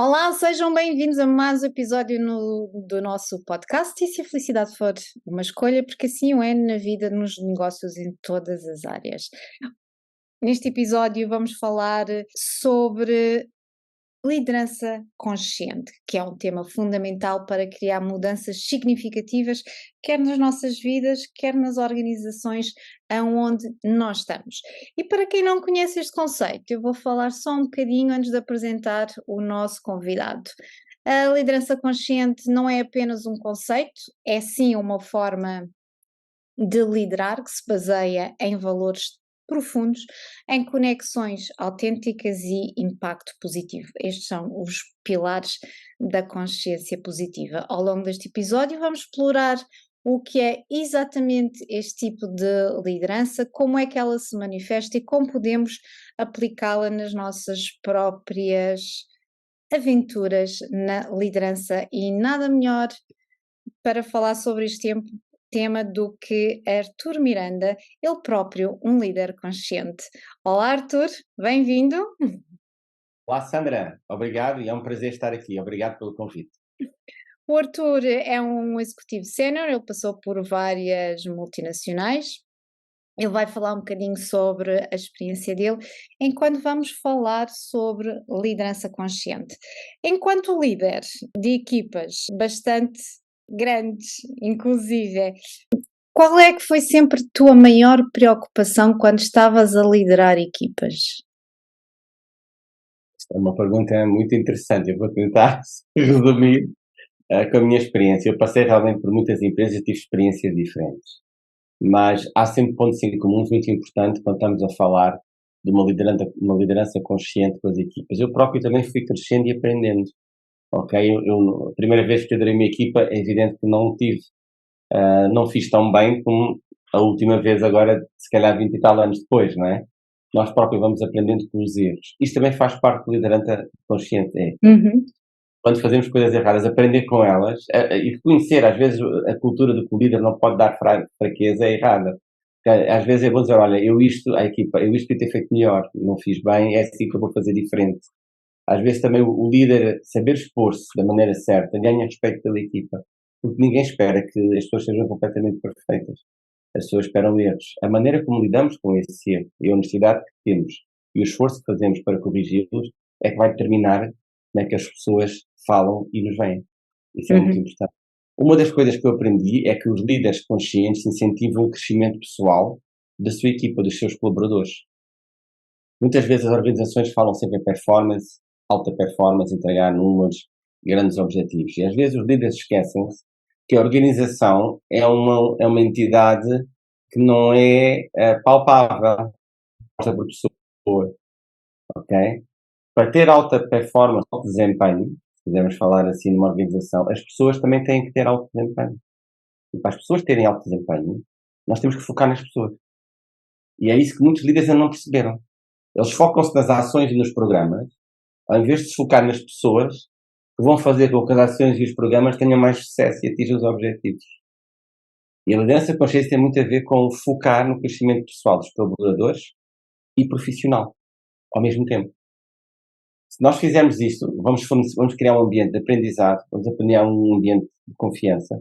Olá, sejam bem-vindos a mais um episódio do nosso podcast. E se a felicidade for uma escolha, porque assim o é na vida, nos negócios, em todas as áreas. Neste episódio vamos falar sobre liderança consciente, que é um tema fundamental para criar mudanças significativas, quer nas nossas vidas, quer nas organizações aonde nós estamos. E para quem não conhece este conceito, eu vou falar só um bocadinho antes de apresentar o nosso convidado. A liderança consciente não é apenas um conceito, é sim uma forma de liderar que se baseia em valores profundos, em conexões autênticas e impacto positivo. Estes são os pilares da consciência positiva. Ao longo deste episódio vamos explorar o que é exatamente este tipo de liderança, como é que ela se manifesta e como podemos aplicá-la nas nossas próprias aventuras na liderança. E nada melhor para falar sobre este tema do que Arthur Miranda, ele próprio um líder consciente. Olá Arthur, bem-vindo. Olá, Sandra. Obrigado e é um prazer estar aqui. Obrigado pelo convite. O Arthur é um executivo sénior, ele passou por várias multinacionais. Ele vai falar um bocadinho sobre a experiência dele, enquanto vamos falar sobre liderança consciente. Enquanto líder de equipas bastante grandes, inclusive, qual é que foi sempre a tua maior preocupação quando estavas a liderar equipas? Esta é uma pergunta muito interessante. Eu vou tentar resumir com a minha experiência. Eu passei realmente por muitas empresas e tive experiências diferentes. Mas há sempre pontos em comuns muito importantes quando estamos a falar de uma liderança consciente com as equipas. Eu próprio também fui crescendo e aprendendo. Ok? A primeira vez que liderei uma equipa, é evidente que não fiz tão bem como a última vez agora, se calhar 20 e tal anos depois, não é? Nós próprios vamos aprendendo com os erros. Isto também faz parte da liderança consciente. Quando fazemos coisas erradas, aprender com elas e reconhecer, às vezes, a cultura do que o líder não pode dar fraqueza é errada. Às vezes é bom dizer, olha, eu isto podia ter feito melhor, não fiz bem, é assim que eu vou fazer diferente. Às vezes também o líder saber expor-se da maneira certa ganha respeito pela equipa, porque ninguém espera que as pessoas sejam completamente perfeitas. As pessoas esperam erros. A maneira como lidamos com esse erro e a honestidade que temos e o esforço que fazemos para corrigi-los é que vai determinar como é que as pessoas falam e nos veem. Isso é muito importante. Uma das coisas que eu aprendi é que os líderes conscientes incentivam o crescimento pessoal da sua equipa, dos seus colaboradores. Muitas vezes as organizações falam sempre em performance, alta performance, entregar números, grandes objetivos. E às vezes os líderes esquecem-se que a organização é uma entidade que não é palpável por pessoa, ok? Para ter alta performance, alto desempenho, se quisermos falar assim numa organização, as pessoas também têm que ter alto desempenho. E para as pessoas terem alto desempenho, nós temos que focar nas pessoas. E é isso que muitos líderes ainda não perceberam. Eles focam-se nas ações e nos programas, ao invés de se focar nas pessoas que vão fazer com que as ações e os programas tenham mais sucesso e atinjam os objetivos. E a liderança consciente tem muito a ver com focar no crescimento pessoal dos colaboradores e profissional, ao mesmo tempo. Se nós fizermos isto, vamos criar um ambiente de aprendizado, vamos criar um ambiente de confiança,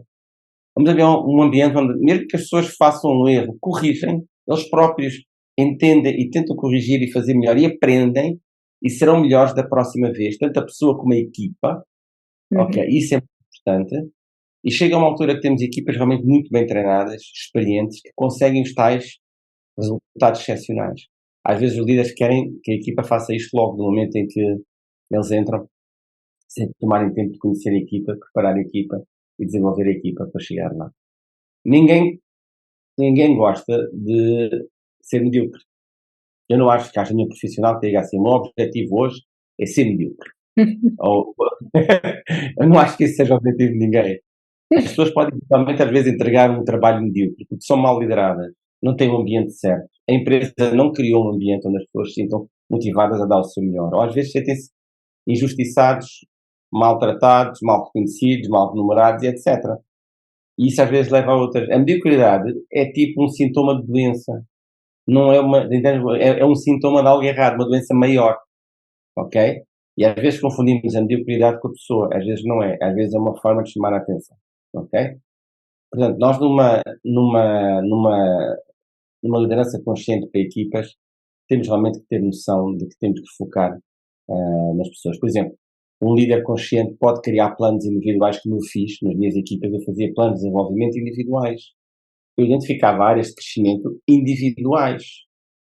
vamos criar um ambiente onde, mesmo que as pessoas façam um erro, corrigem, eles próprios entendem e tentam corrigir e fazer melhor e aprendem e serão melhores da próxima vez, tanto a pessoa como a equipa, ok? Isso é muito importante. E chega a uma altura que temos equipas realmente muito bem treinadas, experientes, que conseguem os tais resultados excepcionais. Às vezes os líderes querem que a equipa faça isto logo, no momento em que eles entram, sem tomarem tempo de conhecer a equipa, preparar a equipa e desenvolver a equipa para chegar lá. Ninguém gosta de ser medíocre. Eu não acho que haja nenhum profissional que diga assim, o meu objetivo hoje é ser medíocre. Eu não acho que esse seja o objetivo de ninguém. As pessoas podem, realmente, às vezes, entregar um trabalho medíocre, porque são mal lideradas. não tem o ambiente certo. A empresa não criou um ambiente onde as pessoas se sintam motivadas a dar o seu melhor. Ou às vezes sentem-se injustiçados, maltratados, mal reconhecidos, mal remunerados, etc. E isso às vezes leva a outras. A mediocridade é tipo um sintoma de doença. Não é uma. É um sintoma de algo errado, uma doença maior. Ok? E às vezes confundimos a mediocridade com a pessoa. Às vezes não é. Às vezes é uma forma de chamar a atenção. Ok? Portanto, nós numa liderança consciente para equipas, temos realmente que ter noção de que temos que focar nas pessoas. Por exemplo, um líder consciente pode criar planos individuais, como eu fiz nas minhas equipas. Eu fazia planos de desenvolvimento individuais. Eu identificava áreas de crescimento individuais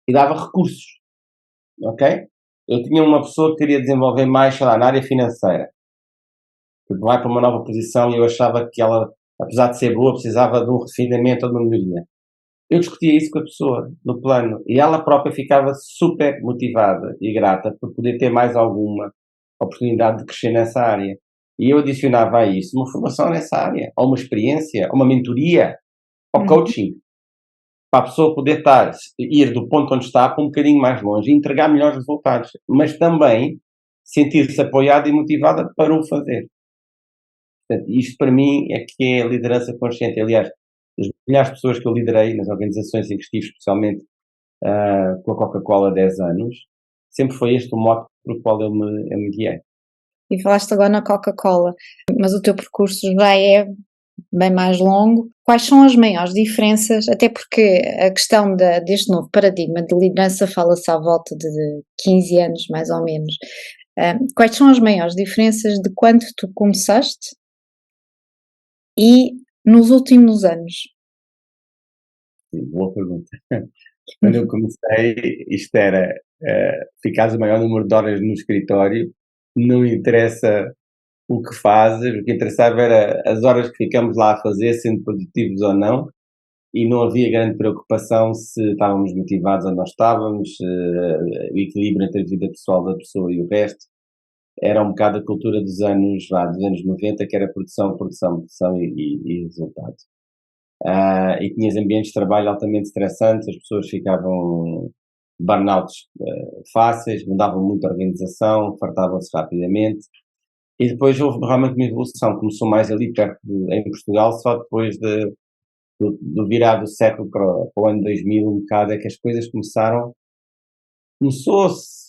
e dava recursos, ok? Eu tinha uma pessoa que queria desenvolver mais, sei lá, na área financeira, porque vai para uma nova posição e eu achava que ela, apesar de ser boa, precisava de um refinamento ou de uma melhoria. Eu discutia isso com a pessoa, no plano, e ela própria ficava super motivada e grata por poder ter mais alguma oportunidade de crescer nessa área. E eu adicionava a isso uma formação nessa área, ou uma experiência, ou uma mentoria, ou Uhum. coaching, para a pessoa poder ir do ponto onde está para um bocadinho mais longe e entregar melhores resultados, mas também sentir-se apoiada e motivada para o fazer. Portanto, isto para mim é que é liderança consciente. Aliás, as milhares de pessoas que eu liderei nas organizações em que estive, especialmente com a Coca-Cola há 10 anos, sempre foi este o mote pelo qual eu me guiei. E falaste agora na Coca-Cola, mas o teu percurso já é bem mais longo. Quais são as maiores diferenças? Até porque a questão deste novo paradigma de liderança fala-se à volta de 15 anos, mais ou menos. Quais são as maiores diferenças de quando tu começaste e nos últimos anos? Sim, boa pergunta. Quando eu comecei, isto era ficares o maior número de horas no escritório, não interessa o que fazes, o que interessava era as horas que ficamos lá a fazer, sendo produtivos ou não, e não havia grande preocupação se estávamos motivados ou não estávamos, o equilíbrio entre a vida pessoal da pessoa e o resto. Era um bocado a cultura dos anos 90, que era produção, produção, produção e resultado. E tinhas ambientes de trabalho altamente estressantes, as pessoas ficavam burnouts fáceis, mudavam muito a organização, fartavam-se rapidamente. E depois houve realmente uma evolução, começou mais ali perto em Portugal, só depois do virar do século para o ano 2000, um bocado, é que as coisas começou-se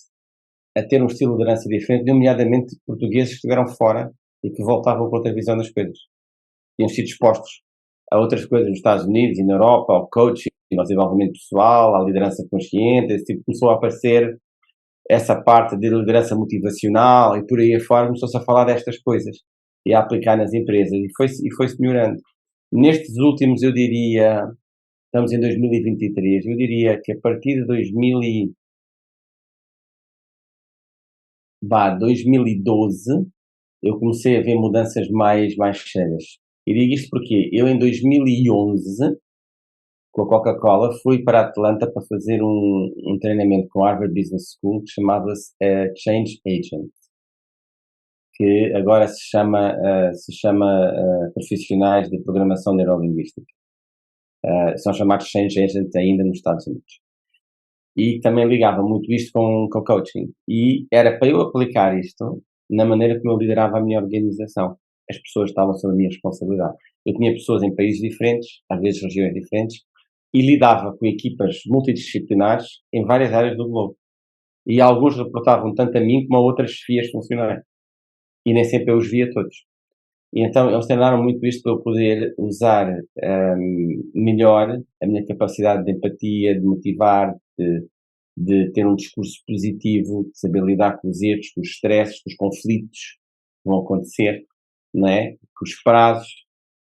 a ter um estilo de liderança diferente, nomeadamente portugueses que estiveram fora e que voltavam com outra visão das coisas. Tinham sido expostos a outras coisas nos Estados Unidos e na Europa, ao coaching, ao desenvolvimento pessoal, à liderança consciente, esse tipo, começou a aparecer essa parte de liderança motivacional e por aí afora, começou-se a falar destas coisas e a aplicar nas empresas e foi-se melhorando. Nestes últimos, eu diria, estamos em 2023, eu diria que a partir de 2012, eu comecei a ver mudanças mais sérias. E digo isto porque eu em 2011, com a Coca-Cola, fui para Atlanta para fazer um treinamento com a Harvard Business School que chamava-se Change Agent, que agora se chama profissionais de programação neurolinguística. São chamados Change Agent ainda nos Estados Unidos. E também ligava muito isto com coaching. E era para eu aplicar isto na maneira como eu liderava a minha organização. As pessoas estavam sob a minha responsabilidade. Eu tinha pessoas em países diferentes, às vezes regiões diferentes, e lidava com equipas multidisciplinares em várias áreas do globo. E alguns reportavam tanto a mim como a outras chefias funcionais. E nem sempre eu os via todos. E então eles treinaram muito isto para eu poder usar melhor a minha capacidade de empatia, de motivar, de ter um discurso positivo, de saber lidar com os erros, com os stresses, com os conflitos que vão acontecer, não é? Com os prazos,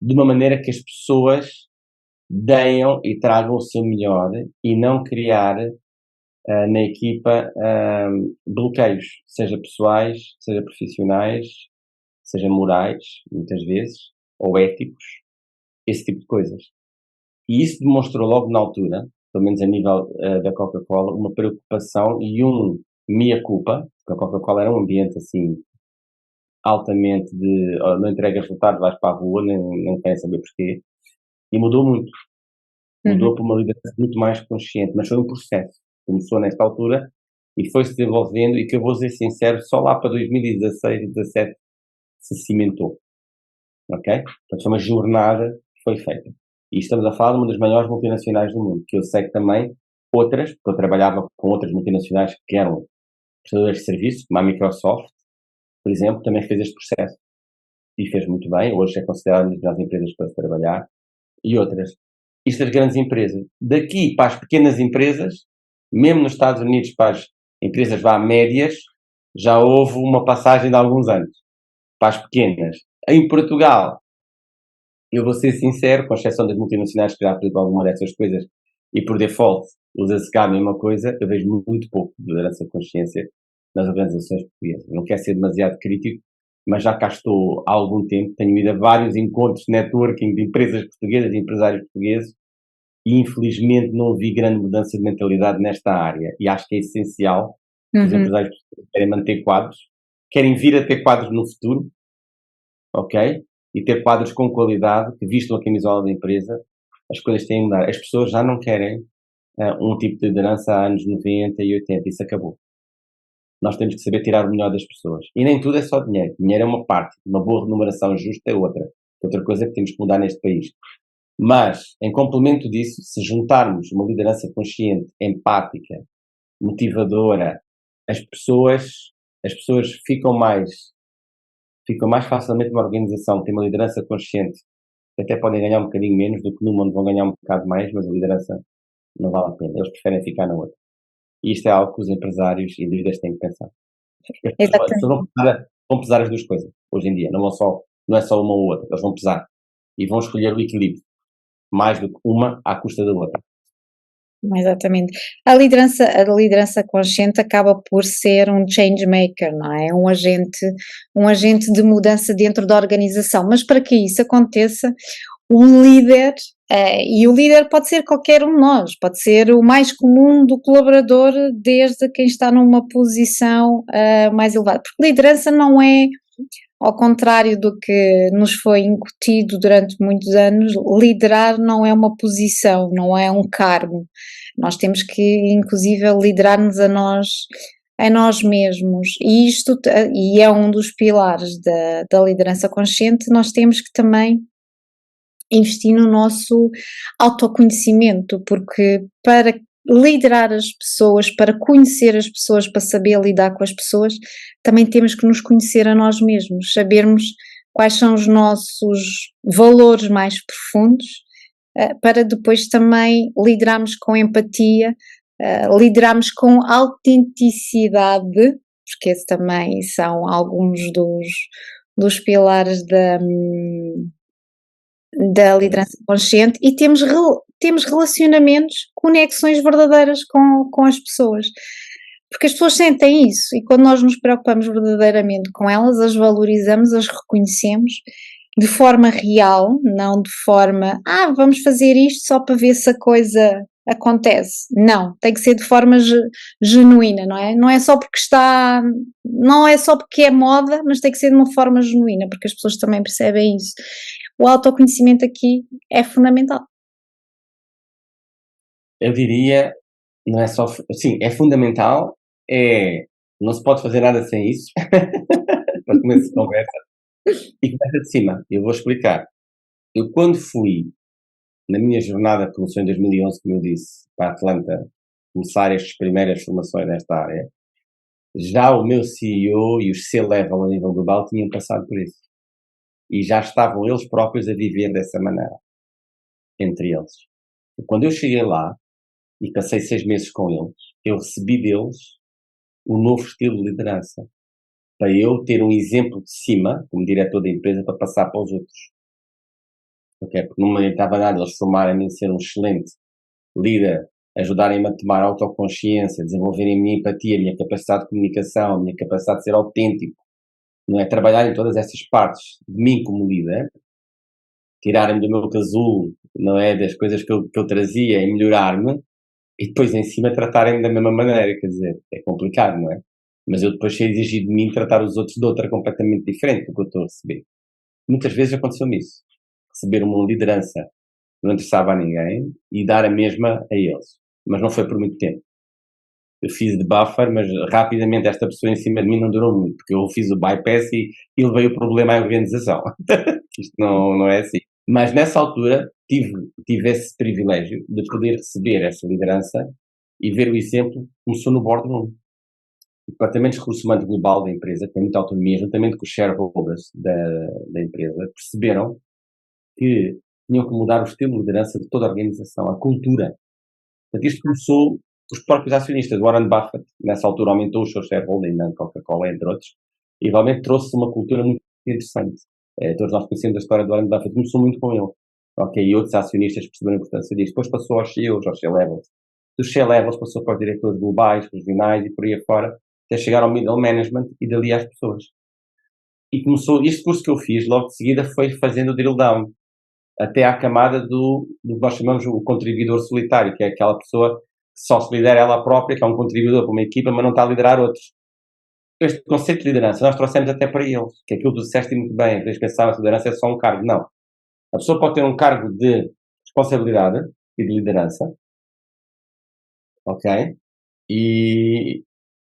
de uma maneira que as pessoas deem e tragam o seu melhor e não criar na equipa bloqueios, seja pessoais, seja profissionais, seja morais, muitas vezes, ou éticos, esse tipo de coisas. E isso demonstrou logo na altura, pelo menos a nível da Coca-Cola, uma preocupação e meia-culpa, porque a Coca-Cola era um ambiente assim altamente de não entrega resultado, vais para a rua, nem querem saber porquê, e mudou muito. mudou para uma liderança muito mais consciente, mas foi um processo. Começou nesta altura e foi-se desenvolvendo, e que eu vou ser sincero, só lá para 2016 e 2017 se cimentou, ok? Portanto, foi uma jornada que foi feita. E estamos a falar de uma das maiores multinacionais do mundo, que eu sei que também outras, porque eu trabalhava com outras multinacionais que eram prestadores de serviços, como a Microsoft, por exemplo, também fez este processo. E fez muito bem, hoje é considerada uma das melhores empresas para se trabalhar, e outras. Isto das grandes empresas. Daqui para as pequenas empresas, mesmo nos Estados Unidos para as empresas vá médias, já houve uma passagem de alguns anos. Para as pequenas. Em Portugal, eu vou ser sincero, com exceção das multinacionais que já aplicam alguma dessas coisas e por default usa-se cá a mesma coisa, eu vejo muito pouco de liderança de consciência nas organizações portuguesas. Não quero ser demasiado crítico, mas já cá estou há algum tempo, tenho ido a vários encontros de networking de empresas portuguesas, de empresários portugueses, e infelizmente não vi grande mudança de mentalidade nesta área. E acho que é essencial que os empresários portugueses querem manter quadros, querem vir a ter quadros no futuro, ok? E ter quadros com qualidade, que vistam a camisola da empresa, as coisas têm de mudar. As pessoas já não querem um tipo de liderança há anos 90 e 80, isso acabou. Nós temos que saber tirar o melhor das pessoas. E nem tudo é só dinheiro. Dinheiro é uma parte, uma boa remuneração justa é outra. Outra coisa que temos que mudar neste país. Mas, em complemento disso, se juntarmos uma liderança consciente, empática, motivadora, as pessoas ficam mais facilmente numa organização que tem uma liderança consciente, que até podem ganhar um bocadinho menos do que numa onde vão ganhar um bocado mais, mas a liderança não vale a pena. Eles preferem ficar na outra. E isto é algo que os empresários e líderes têm que pensar. As pessoas Exatamente. vão pesar as duas coisas, hoje em dia. Não é só uma ou outra. Eles vão pesar. E vão escolher o equilíbrio. Mais do que uma à custa da outra. Exatamente. A liderança consciente acaba por ser um change maker, não é? Um agente de mudança dentro da organização. Mas para que isso aconteça, o líder, e o líder pode ser qualquer um de nós, pode ser o mais comum do colaborador, desde quem está numa posição mais elevada. Porque liderança não é, ao contrário do que nos foi incutido durante muitos anos, liderar não é uma posição, não é um cargo. Nós temos que, inclusive, liderar-nos a nós mesmos. E é um dos pilares da liderança consciente. Nós temos que também investir no nosso autoconhecimento, porque para liderar as pessoas, para conhecer as pessoas, para saber lidar com as pessoas, também temos que nos conhecer a nós mesmos, sabermos quais são os nossos valores mais profundos, para depois também liderarmos com empatia, liderarmos com autenticidade, porque esses também são alguns dos pilares da liderança consciente, e temos relacionamentos, conexões verdadeiras com as pessoas. Porque as pessoas sentem isso, e quando nós nos preocupamos verdadeiramente com elas, as valorizamos, as reconhecemos de forma real, não de forma, vamos fazer isto só para ver se a coisa acontece. Não, tem que ser de forma genuína, não é? Não é só porque é moda, mas tem que ser de uma forma genuína, porque as pessoas também percebem isso. O autoconhecimento aqui é fundamental. Eu diria, não é só. Sim, é fundamental, não se pode fazer nada sem isso, para começar a conversa. E começa de cima, eu vou explicar. Eu, quando fui, na minha jornada, que começou em 2011, como eu disse, para Atlanta, começar estas primeiras formações nesta área, já o meu CEO e os C-level a nível global tinham passado por isso. E já estavam eles próprios a viver dessa maneira, entre eles. E quando eu cheguei lá, e passei 6 meses com eles, eu recebi deles um novo estilo de liderança, para eu ter um exemplo de cima, como diretor da empresa, para passar para os outros. Okay? Porque não me adiantava nada eles formarem-me em ser um excelente líder, ajudarem-me a tomar autoconsciência, desenvolverem a minha empatia, a minha capacidade de comunicação, a minha capacidade de ser autêntico, não é? Trabalhar em todas essas partes de mim como líder, tirarem-me do meu casulo, não é? Das coisas que eu trazia e melhorar-me, e depois em cima tratarem-me da mesma maneira, quer dizer, é complicado, não é? Mas eu depois sei exigir de mim tratar os outros de outra completamente diferente do que eu estou a receber. Muitas vezes aconteceu-me isso. Receber uma liderança não interessava a ninguém, e dar a mesma a eles. Mas não foi por muito tempo. Eu fiz de buffer, mas rapidamente esta pessoa em cima de mim não durou muito, porque eu fiz o bypass e levei o problema à organização. Isto não é assim. Mas nessa altura tive esse privilégio de poder receber essa liderança e ver o exemplo. Começou no boardroom. O Departamento de Recursos Humanos Global da empresa, que tem muita autonomia, juntamente com os shareholders da empresa, perceberam que tinham que mudar o estilo de liderança de toda a organização, a cultura. Portanto, isto começou os próprios acionistas. Warren Buffett, nessa altura, aumentou o seu shareholding na Coca-Cola, entre outros, e realmente trouxe uma cultura muito interessante. Todos nós conhecemos a história do Warren Buffett, começou muito com ele. Ok, e outros acionistas perceberam a importância disso. Depois passou aos CEOs, aos C-levels. Dos C-levels passou para os diretores globais, regionais e por aí afora, até chegar ao middle management e dali às pessoas. E começou, este curso que eu fiz, logo de seguida, foi fazendo o drill down, até à camada do que nós chamamos o contribuidor solitário, que é aquela pessoa que só se lidera ela própria, que é um contribuidor para uma equipa, mas não está a liderar outros. Este conceito de liderança nós trouxemos até para eles, que é aquilo que tu disseste muito bem, eles pensavam que liderança é só um cargo. Não. A pessoa pode ter um cargo de responsabilidade e de liderança, ok? E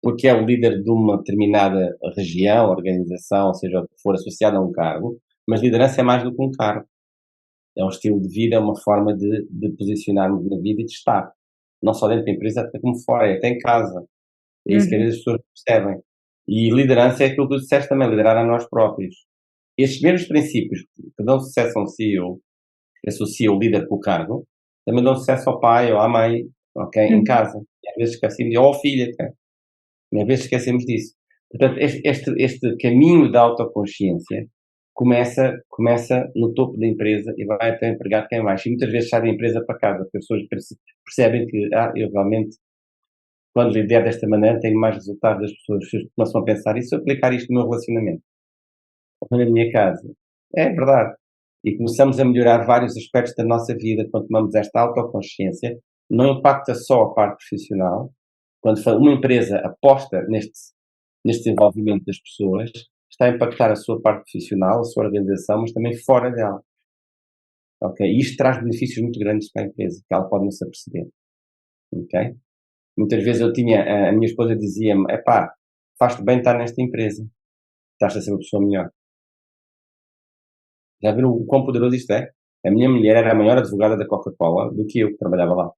porque é o líder de uma determinada região, organização, ou seja, o que for associado a um cargo, mas liderança é mais do que um cargo. É um estilo de vida, é uma forma de posicionarmos na vida e de estar. Não só dentro da empresa, até como fora, até em casa. É isso que às Uhum. vezes as pessoas percebem. E liderança é aquilo que tu disseste também, liderar a nós próprios. Estes mesmos princípios que dão sucesso a um CEO, que associa o líder com o cargo, também dão sucesso ao pai ou à mãe, ok? Em Uhum. casa. E às vezes esquecemos, ou ao filho até. E às vezes esquecemos disso. Portanto, este caminho da autoconsciência começa no topo da empresa e vai até o empregado que é mais. E muitas vezes sai da empresa para casa, porque as pessoas percebem que, eu realmente, quando lidero desta maneira, tenho mais resultados das pessoas. As pessoas começam a pensar, e se eu aplicar isto no meu relacionamento? Ou na minha casa? É verdade. E começamos a melhorar vários aspectos da nossa vida quando tomamos esta autoconsciência. Não impacta só a parte profissional. Quando uma empresa aposta neste desenvolvimento das pessoas, está a impactar a sua parte profissional, a sua organização, mas também fora dela. Ok? E isto traz benefícios muito grandes para a empresa, que ela pode não se aperceber. Ok? Muitas vezes a minha esposa dizia-me, epá, faz-te bem estar nesta empresa, estás a ser uma pessoa melhor. Já viram o quão poderoso isto é? A minha mulher era a maior advogada da Coca-Cola do que eu, que trabalhava lá.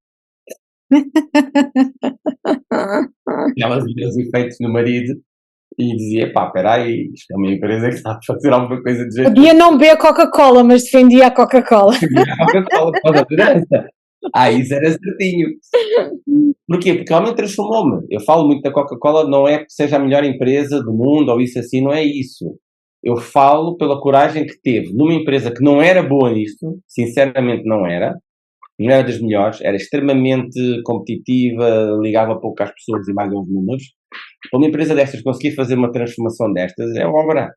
E ela via os efeitos no marido e dizia, pá, espera aí, isto é uma empresa que está a fazer alguma coisa de jeito. Podia não beber Coca-Cola, mas defendia a Coca-Cola. A Coca-Cola pela liderança. Isso era certinho. Porquê? Porque realmente transformou-me. Eu falo muito da Coca-Cola, não é porque seja a melhor empresa do mundo ou isso assim, não é isso. Eu falo pela coragem que teve numa empresa que não era boa nisto, sinceramente não era das melhores, era extremamente competitiva, ligava pouco às pessoas e mais aos números. Para uma empresa destas conseguir fazer uma transformação destas é obra.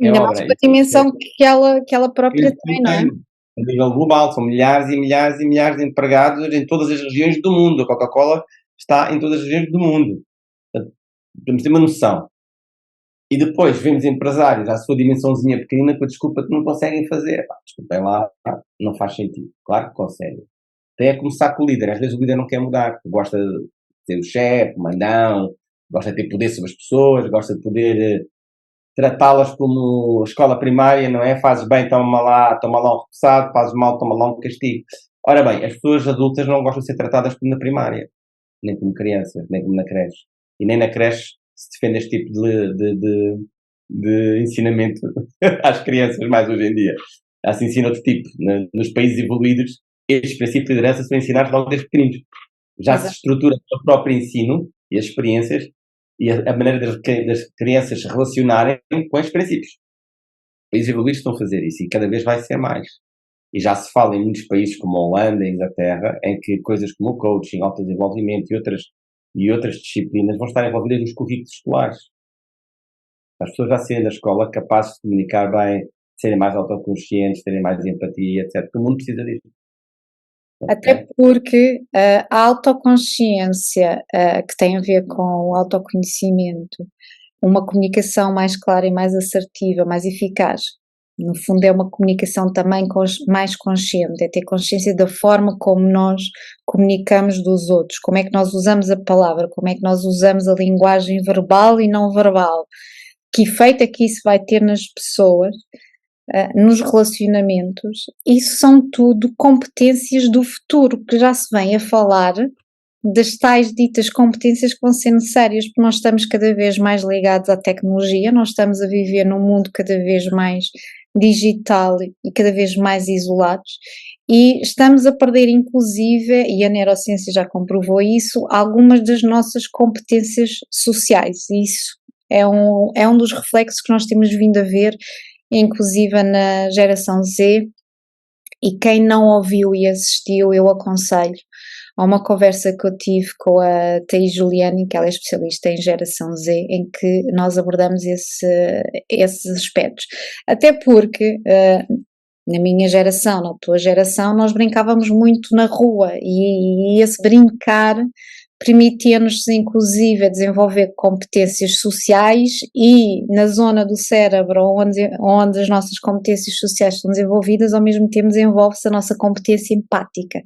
É Ainda mais obra. com a dimensão que ela própria Eles tem, não é? a nível global, são milhares e milhares e milhares de empregados em todas as regiões do mundo. A Coca-Cola está em todas as regiões do mundo. Portanto, temos de ter uma noção. E depois vemos empresários à sua dimensãozinha pequenina com a desculpa que não conseguem fazer. Pá, desculpem lá, não faz sentido. Claro que conseguem. Tem a começar com o líder. Às vezes o líder não quer mudar, gosta de ser o chefe, o mandão, gosta de ter poder sobre as pessoas, gosta de poder tratá-las como escola primária, não é? Fazes bem, toma lá um repousado, fazes mal, toma lá um castigo. Ora bem, as pessoas adultas não gostam de ser tratadas como na primária, nem como crianças, nem como na creche. E nem na creche se defende este tipo de ensinamento às crianças mais hoje em dia. Já se ensina outro tipo. Nos países evoluídos, estes princípios de liderança são ensinados logo desde pequeninos. Já se Exato. estrutura o próprio ensino e as experiências e a maneira das crianças se relacionarem com estes princípios. Os países evoluídos estão a fazer isso e cada vez vai ser mais. E já se fala em muitos países como a Holanda e a Inglaterra, em que coisas como o coaching, autodesenvolvimento e outras disciplinas vão estar envolvidas nos currículos escolares. As pessoas já saem da escola capazes de comunicar bem, serem mais autoconscientes, terem mais empatia, etc. Porque o mundo precisa disso. Até Ok? porque a autoconsciência, que tem a ver com o autoconhecimento, uma comunicação mais clara e mais assertiva, mais eficaz, No fundo, é uma comunicação também mais consciente, é ter consciência da forma como nós comunicamos dos outros, como é que nós usamos a palavra, como é que nós usamos a linguagem verbal e não verbal, que efeito é que isso vai ter nas pessoas, nos relacionamentos. Isso são tudo competências do futuro, que já se vem a falar das tais ditas competências que vão ser necessárias, porque nós estamos cada vez mais ligados à tecnologia, nós estamos a viver num mundo cada vez mais digital e cada vez mais isolados, e estamos a perder, inclusive, e a neurociência já comprovou isso, algumas das nossas competências sociais. E isso é um dos reflexos que nós temos vindo a ver, inclusive na geração Z, e quem não ouviu e assistiu, eu aconselho. Há uma conversa que eu tive com a Thaís Juliani, que ela é especialista em geração Z, em que nós abordamos esses aspectos. Até porque, na minha geração, na tua geração, nós brincávamos muito na rua e esse brincar permitia-nos, inclusive, a desenvolver competências sociais e na zona do cérebro onde as nossas competências sociais são desenvolvidas, ao mesmo tempo desenvolve-se a nossa competência empática,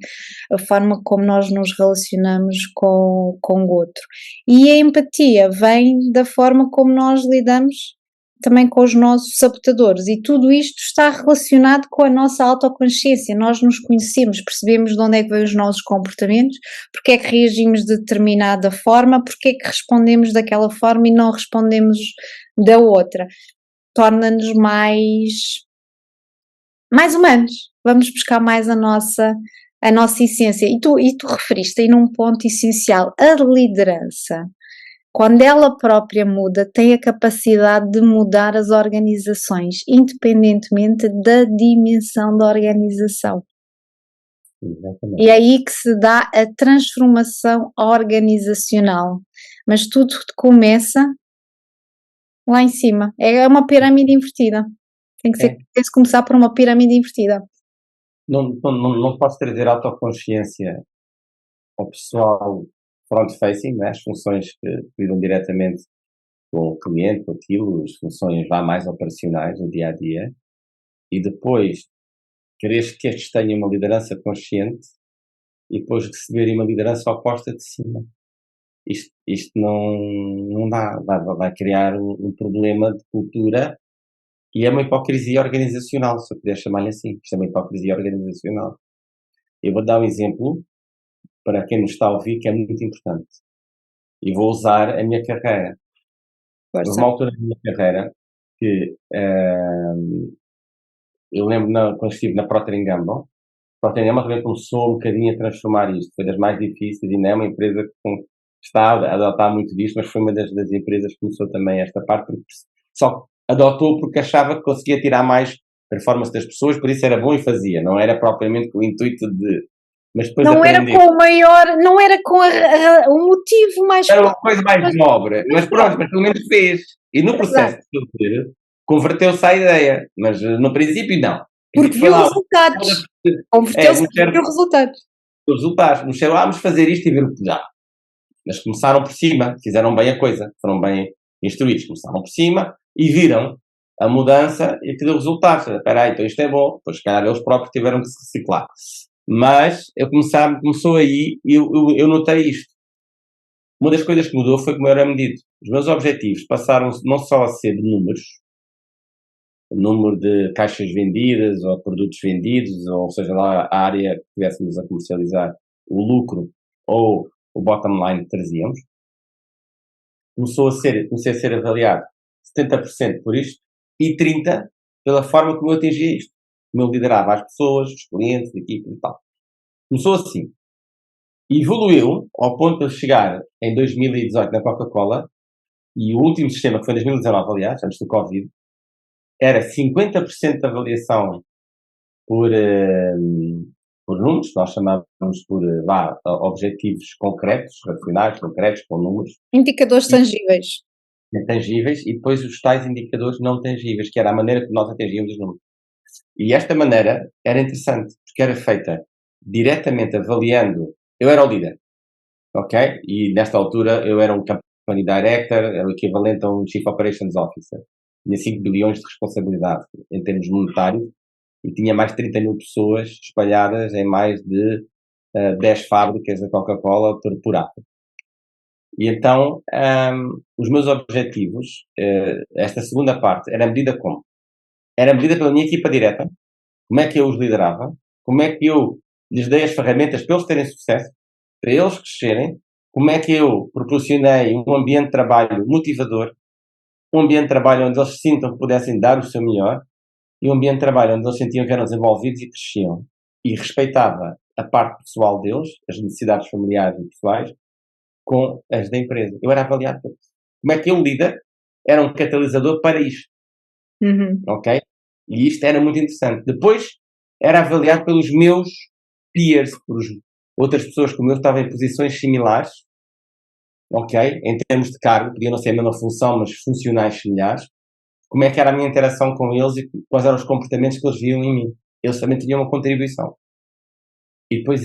a forma como nós nos relacionamos com o outro. E a empatia vem da forma como nós lidamos também com os nossos sabotadores, e tudo isto está relacionado com a nossa autoconsciência. Nós nos conhecemos, percebemos de onde é que vêm os nossos comportamentos, porque é que reagimos de determinada forma, porque é que respondemos daquela forma e não respondemos da outra. Torna-nos mais humanos. Vamos buscar mais a nossa essência. E tu referiste aí num ponto essencial, a liderança. Quando ela própria muda, tem a capacidade de mudar as organizações, independentemente da dimensão da organização. Exatamente. E é aí que se dá a transformação organizacional. Mas tudo começa lá em cima. É uma pirâmide invertida. Tem que se começar por uma pirâmide invertida. Não posso trazer autoconsciência ao pessoal front-facing, né? As funções que lidam diretamente com o cliente, com aquilo, as funções lá mais operacionais, no dia a dia, e depois queres que estes tenham uma liderança consciente e depois receberem uma liderança oposta de cima. Isto não dá, vai criar um problema de cultura e é uma hipocrisia organizacional, se eu puder chamar-lhe assim. Isto é uma hipocrisia organizacional. Eu vou dar um exemplo para quem nos está a ouvir que é muito importante. E vou usar a minha carreira. Houve uma altura da minha carreira que eu lembro quando estive na Procter & Gamble. Procter & Gamble também começou um bocadinho a transformar isto. Foi das mais difíceis e não é uma empresa que está a adotar muito disto, mas foi uma das empresas que começou também esta parte, porque só adotou porque achava que conseguia tirar mais performance das pessoas, por isso era bom e fazia. Não era propriamente com o intuito de... Mas depois não aprendeu. Era com o maior, não era com o motivo mais... Era uma coisa mais nobre, mas pronto, mas pelo menos fez. E no processo de fazer, converteu-se à ideia, mas no princípio não. Porque viu resultados. Converteu-se porque viu resultados. Os resultados. Nos disseram, vamos fazer isto e ver o que dá. Mas começaram por cima, fizeram bem a coisa, foram bem instruídos, começaram por cima e viram a mudança e que deu resultados. Espera aí, então isto é bom. Depois, se calhar, eles próprios tiveram que se reciclar. Mas começou aí e eu notei isto. Uma das coisas que mudou foi como eu era medido. Os meus objetivos passaram não só a ser de números, o número de caixas vendidas ou produtos vendidos, ou seja lá a área que estivéssemos a comercializar, o lucro ou o bottom line que trazíamos. Comecei a ser avaliado 70% por isto e 30% pela forma como eu atingia isto. Como eu liderava as pessoas, os clientes, a equipe e tal. Começou assim. Evoluiu ao ponto de chegar em 2018 na Coca-Cola, e o último sistema, que foi em 2019, aliás, antes do Covid, era 50% de avaliação por números, nós chamávamos por objetivos concretos, racionais, concretos, com números. Indicadores tangíveis. Tangíveis, e depois os tais indicadores não tangíveis, que era a maneira que nós atingíamos os números. E esta maneira era interessante, porque era feita diretamente avaliando. Eu era o líder, ok? E nesta altura eu era um Company Director, era o equivalente a um Chief Operations Officer. tinha 5 bilhões de responsabilidade em termos monetários e tinha mais de 30 mil pessoas espalhadas em mais de 10 fábricas da Coca-Cola por África. E então, os meus objetivos, esta segunda parte, era medida como? Era medida pela minha equipa direta, como é que eu os liderava, como é que eu lhes dei as ferramentas para eles terem sucesso, para eles crescerem, como é que eu proporcionei um ambiente de trabalho motivador, um ambiente de trabalho onde eles sintam que pudessem dar o seu melhor e um ambiente de trabalho onde eles sentiam que eram desenvolvidos e cresciam e respeitava a parte pessoal deles, as necessidades familiares e pessoais, com as da empresa. Eu era avaliado por isso. Como é que eu, líder, era um catalisador para isto, ok? E isto era muito interessante. Depois, era avaliado pelos meus peers, por outras pessoas como eu estavam em posições similares, ok? Em termos de cargo, podia não ser a mesma função, mas funcionais similares. Como é que era a minha interação com eles e quais eram os comportamentos que eles viam em mim. Eles também tinham uma contribuição. E depois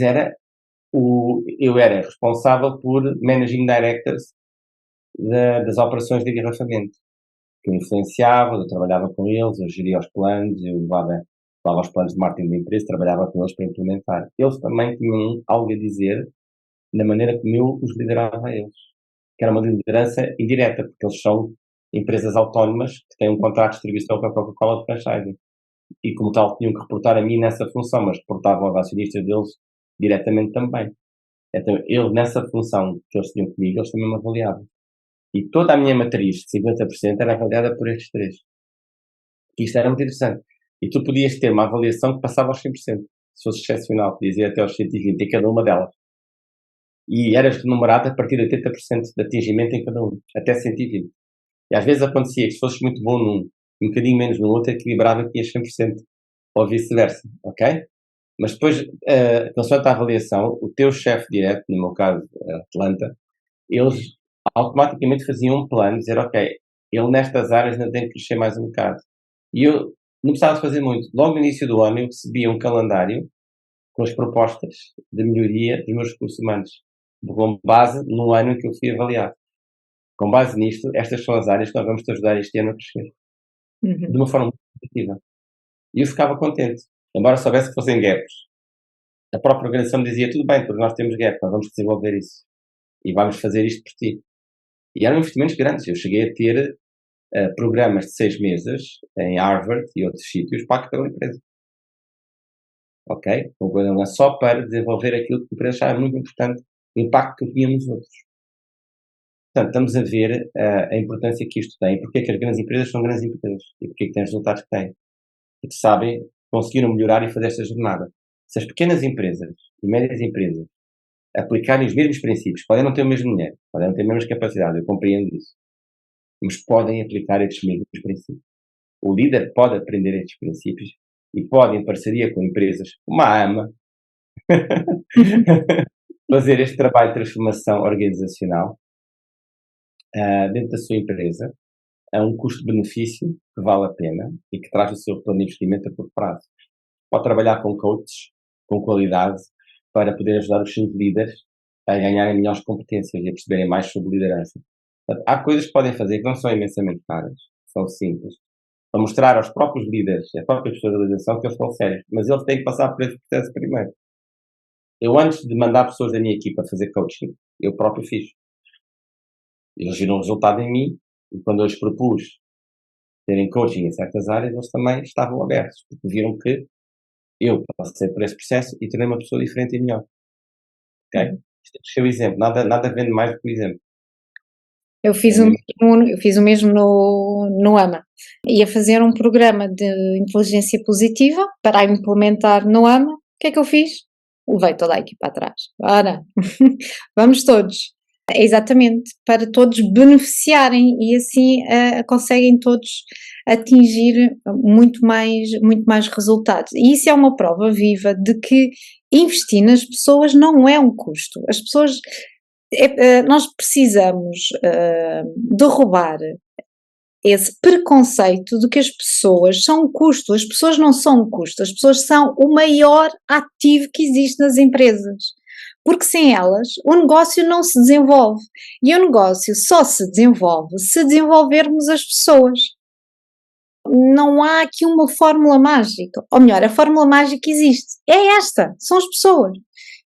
eu era responsável por Managing Directors das operações de engarrafamento. Que eu influenciava, eu trabalhava com eles, eu geria os planos, eu levava os planos de marketing da empresa, trabalhava com eles para implementar. Eles também tinham algo a dizer na maneira como eu os liderava a eles. Que era uma liderança indireta, porque eles são empresas autónomas que têm um contrato de distribuição com a Coca-Cola de franchising. E como tal tinham que reportar a mim nessa função, mas reportavam aos acionistas deles diretamente também. Então, eu nessa função que eles tinham comigo, eles também me avaliavam. E toda a minha matriz de 50% era avaliada por estes três. E isto era muito interessante. E tu podias ter uma avaliação que passava aos 100%. Se fosse excepcional, podias ir até aos 120 em cada uma delas. E eras remunerado a partir de 80% de atingimento em cada um, até 120. E às vezes acontecia que se fosses muito bom num, um bocadinho menos no outro, equilibrava e tinhas 100%, ou vice-versa, ok? Mas depois, consoante a avaliação, o teu chefe direto, no meu caso, Atlanta, eles automaticamente faziam um plano, dizer, ok, ele nestas áreas ainda tem que crescer mais um bocado. E eu não precisava de fazer muito. Logo no início do ano eu recebia um calendário com as propostas de melhoria dos meus recursos humanos, com base no ano em que eu fui avaliado. Com base nisto, estas são as áreas que nós vamos te ajudar este ano a crescer. De uma forma muito positiva. E eu ficava contente. Embora soubesse que fossem gaps. A própria organização me dizia, tudo bem, porque nós temos gap, nós vamos desenvolver isso. E vamos fazer isto por ti. E eram investimentos grandes. Eu cheguei a ter programas de 6 meses em Harvard e outros sítios pagos pela empresa. Ok? Uma coisa só para desenvolver aquilo que a empresa achava muito importante, o impacto que eu tinha nos outros. Portanto, estamos a ver a importância que isto tem, porque é que as grandes empresas são grandes empresas e porque é que têm os resultados que têm. E que sabem, conseguiram melhorar e fazer esta jornada. Se as pequenas empresas e médias empresas aplicarem os mesmos princípios, podem não ter o mesmo dinheiro, podem não ter a mesma capacidade, eu compreendo isso, mas podem aplicar estes mesmos princípios. O líder pode aprender estes princípios e pode, em parceria com empresas como a AMA, fazer este trabalho de transformação organizacional dentro da sua empresa a um custo-benefício que vale a pena e que traz o seu plano de investimento a curto prazo. Pode trabalhar com coaches, com qualidade, para poder ajudar os seus líderes a ganharem melhores competências e a perceberem mais sobre liderança. Portanto, há coisas que podem fazer que não são imensamente caras, são simples, para mostrar aos próprios líderes, às próprias pessoas da organização que eles estão sérios, mas eles têm que passar por esse processo primeiro. Eu, antes de mandar pessoas da minha equipa fazer coaching, eu próprio fiz. Eles viram o resultado em mim e quando eu lhes propus terem coaching em certas áreas, eles também estavam abertos, porque viram que eu passei por esse processo e tornei uma pessoa diferente e melhor. Ok? Isto é o seu exemplo, nada vende mais do que o exemplo. Eu fiz o mesmo no AMA. Ia fazer um programa de inteligência positiva para a implementar no AMA. O que é que eu fiz? Levei toda a equipa atrás. Ora, vamos todos. Exatamente, para todos beneficiarem e assim conseguem todos atingir muito mais resultados. E isso é uma prova viva de que investir nas pessoas não é um custo. As pessoas, nós precisamos derrubar esse preconceito de que as pessoas são um custo. As pessoas não são um custo, as pessoas são o maior ativo que existe nas empresas. Porque sem elas o negócio não se desenvolve. E o negócio só se desenvolve se desenvolvermos as pessoas. não há aqui uma fórmula mágica. Ou melhor, a fórmula mágica existe. É esta, são as pessoas.